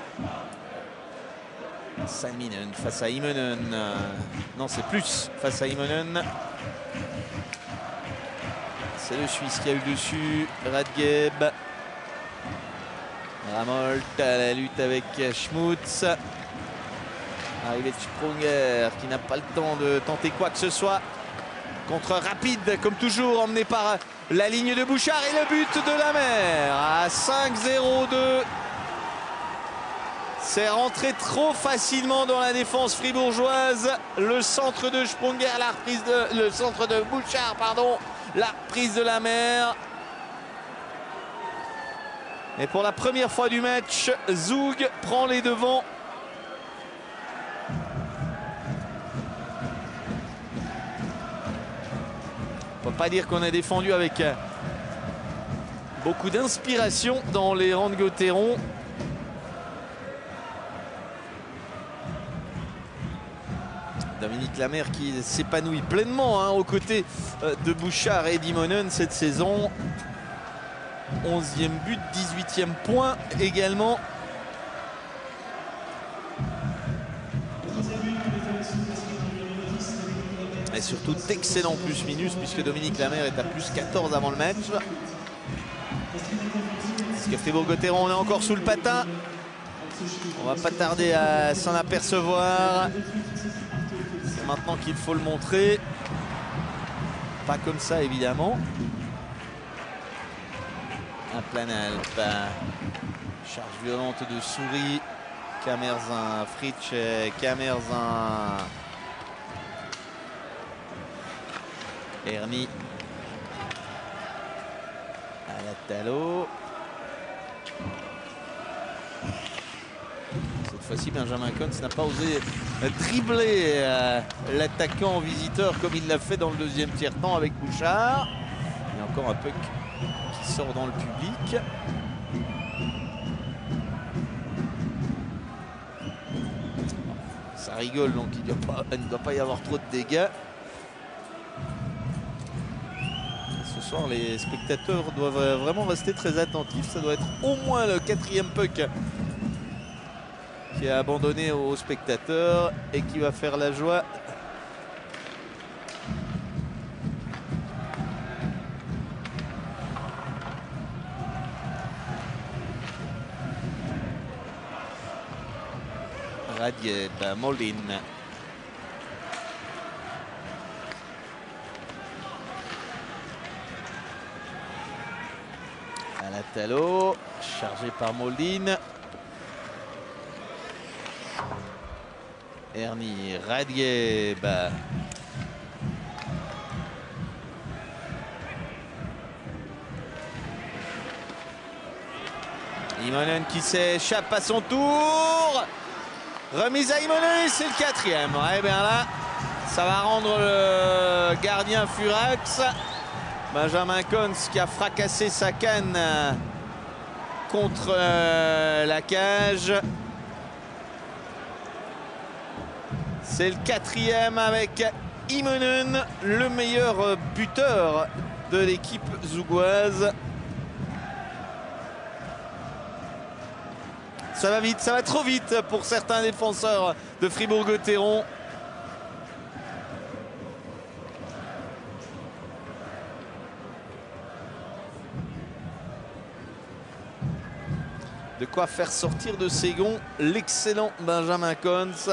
Salminen face à Immonen. Non, c'est plus face à Immonen. C'est le Suisse qui a eu dessus. Radgeb. Ramolt à la lutte avec Schmutz. Arrivée de Sprunger qui n'a pas le temps de tenter quoi que ce soit. Contre rapide, comme toujours, emmené par la ligne de Bouchard. Et le but de la mer à 5-0-2. C'est rentré trop facilement dans la défense fribourgeoise. Le centre de Sprunger, le centre de Bouchard, pardon. La reprise de la mer. Et pour la première fois du match, Zug prend les devants. On ne peut pas dire qu'on a défendu avec beaucoup d'inspiration dans les rangs de Gauthieron. Dominique Lamer qui s'épanouit pleinement aux côtés de Bouchard et d'Imonen cette saison. 11e but, 18e point également. Et surtout d'excellents plus-minus puisque Dominique Lamer est à plus 14 avant le match. Parce que Fribourg-Gotteron, on est encore sous le patin. On va pas tarder à s'en apercevoir. C'est maintenant qu'il faut le montrer. Pas comme ça évidemment. Un Planalp. Charge violente de Souris. Camerzin, Fritsch, Camerzin. Ernie. À la Talo. Cette fois-ci, Benjamin Kontz n'a pas osé dribbler l'attaquant visiteur comme il l'a fait dans le deuxième tiers-temps avec Bouchard. Il y a encore un puck qui sort dans le public. Ça rigole, donc il ne doit pas y avoir trop de dégâts. Ce soir, les spectateurs doivent vraiment rester très attentifs. Ça doit être au moins le 4e puck qui est abandonné aux spectateurs et qui va faire la joie. Radieb, Moldin. À la Talo, chargé par Moldin. Ernie, Radieb. Imonen qui s'échappe à son tour. Remise à Imonen, c'est le 4e. Ouais, bien là, ça va rendre le gardien furax. Benjamin Kontz qui a fracassé sa canne contre la cage. C'est le 4e avec Imonen, le meilleur buteur de l'équipe zougoise. Ça va vite, ça va trop vite pour certains défenseurs de Fribourg-Gotteron. De quoi faire sortir de ses gonds l'excellent Benjamin Kontz.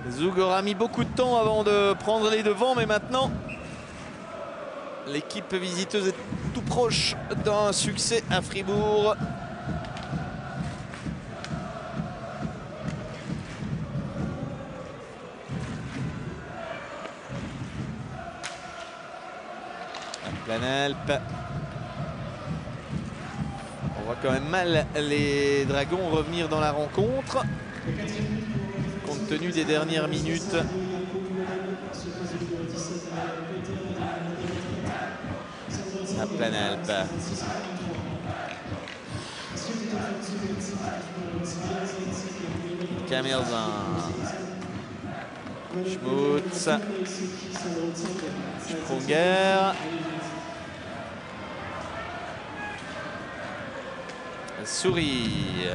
Zug aura mis beaucoup de temps avant de prendre les devants, mais maintenant l'équipe visiteuse est tout proche d'un succès à Fribourg. Planalp. On voit quand même mal les Dragons revenir dans la rencontre. Compte tenu des dernières minutes. À Planalp. Camerzin. Schmutz. Sprunger. Souris.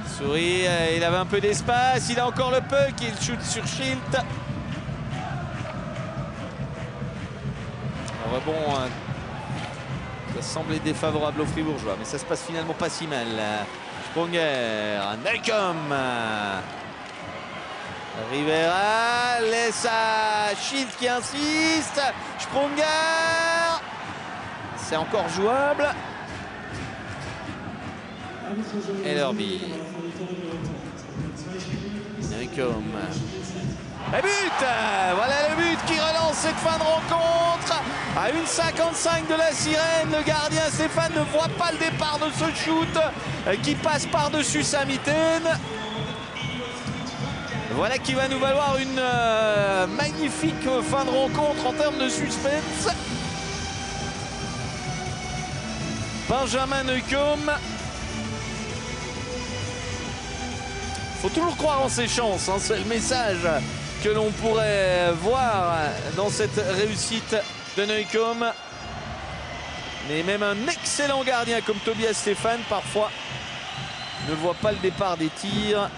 Souris, il avait un peu d'espace, il a encore le puck, il shoot sur Schilt. Rebond Ça semblait défavorable aux Fribourgeois, mais ça se passe finalement pas si mal. Sprunger, Neukomm. Rivera laisse à Schild qui insiste. Sprunger. C'est encore jouable. Ellerby. Neukomm. Et but! Voilà le but qui relance cette fin de rencontre. À 1,55 de la sirène, le gardien Stéphane ne voit pas le départ de ce shoot qui passe par-dessus sa mitaine. Voilà qui va nous valoir une magnifique fin de rencontre en termes de suspense. Benjamin Neukomm. Faut toujours croire en ses chances, hein. C'est le message que l'on pourrait voir dans cette réussite de Neukomm. Mais même un excellent gardien comme Tobias Stéphane, parfois, ne voit pas le départ des tirs.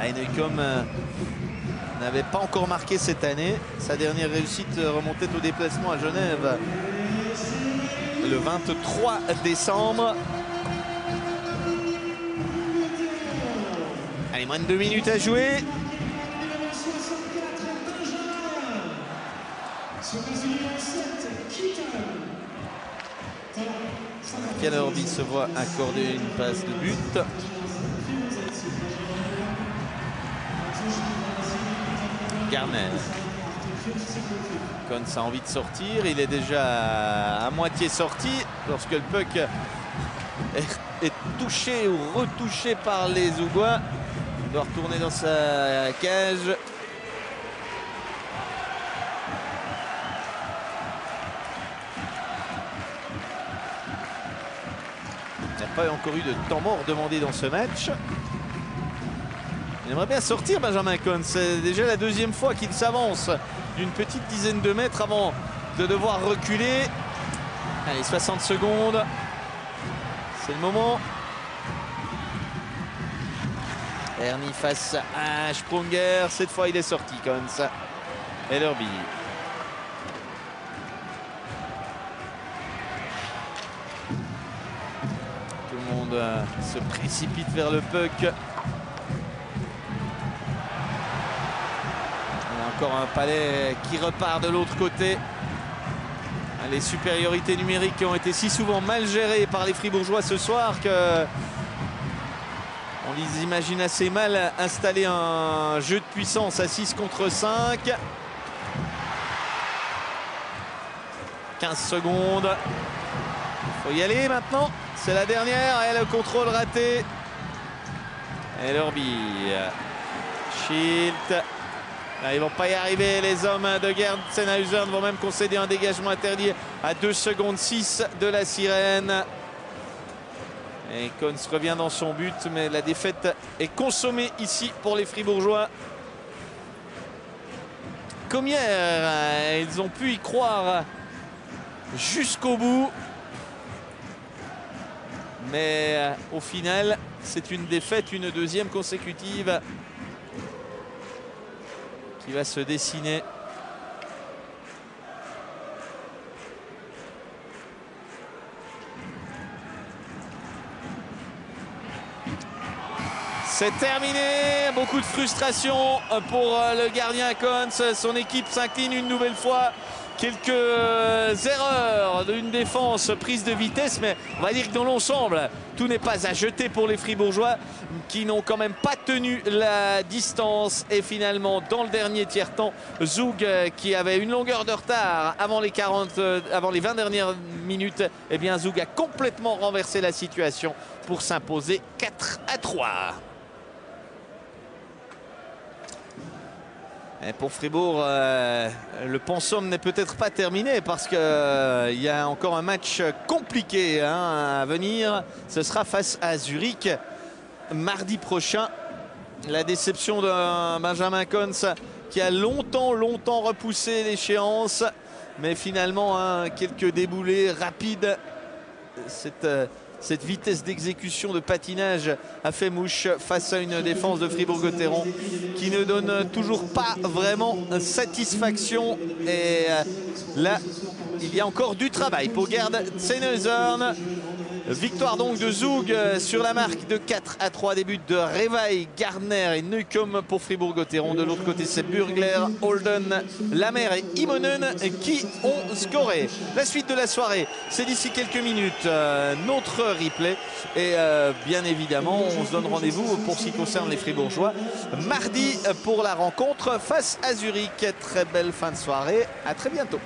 Et Neukomm n'avait pas encore marqué cette année. Sa dernière réussite remontait au déplacement à Genève le 23 décembre. Allez, moins de 2 minutes à jouer. Ellerby se voit accorder une passe de but. Garner. Kons a envie de sortir. Il est déjà à moitié sorti lorsque le puck est touché ou retouché par les Zougois. Il doit retourner dans sa cage. Il n'y a pas encore eu de temps mort demandé dans ce match. Il aimerait bien sortir Benjamin Kons. C'est déjà la deuxième fois qu'il s'avance d'une petite dizaine de mètres avant de devoir reculer. Allez, 60 secondes. C'est le moment. Ernie face à Sprunger. Cette fois, il est sorti Kons. Ellerby. Tout le monde se précipite vers le puck. Il y a encore un Palais qui repart de l'autre côté. Les supériorités numériques qui ont été si souvent mal gérées par les Fribourgeois ce soir que on les imagine assez mal installer un jeu de puissance à 6 contre 5. 15 secondes. Il faut y aller maintenant. C'est la dernière. Et le contrôle raté. Ellerby. Schild. Là, ils ne vont pas y arriver. Les hommes de Gerd Sennhauser vont même concéder un dégagement interdit à 2 secondes 6 de la sirène. Et Kons revient dans son but, mais la défaite est consommée ici pour les Fribourgeois. Comme hier, ils ont pu y croire jusqu'au bout. Mais au final, c'est une défaite, une deuxième consécutive qui va se dessiner. C'est terminé, beaucoup de frustration pour le gardien Kons. Son équipe s'incline une nouvelle fois. Quelques erreurs d'une défense prise de vitesse, mais on va dire que dans l'ensemble, tout n'est pas à jeter pour les Fribourgeois qui n'ont quand même pas tenu la distance. Et finalement, dans le dernier tiers-temps, Zug, qui avait une longueur de retard avant les 20 dernières minutes, eh bien Zug a complètement renversé la situation pour s'imposer 4-3. Et pour Fribourg, le pensum n'est peut-être pas terminé parce qu'il y a encore un match compliqué à venir. Ce sera face à Zurich mardi prochain. La déception de Benjamin Kons qui a longtemps repoussé l'échéance. Mais finalement, quelques déboulés rapides. Cette vitesse d'exécution, de patinage a fait mouche face à une défense de Fribourg-Gotteron qui ne donne toujours pas vraiment satisfaction. Et là, il y a encore du travail pour Gerd Zennezorn. Victoire donc de Zug sur la marque de 4-3. Des buts de Revaille, Gardner et Neukomm pour Fribourg-Gotteron. De l'autre côté, c'est Burgler, Holden, Lamer et Immonen qui ont scoré. La suite de la soirée, c'est d'ici quelques minutes. Notre replay. Et bien évidemment, on se donne rendez-vous pour ce qui concerne les Fribourgeois mardi pour la rencontre face à Zurich. Très belle fin de soirée. À très bientôt.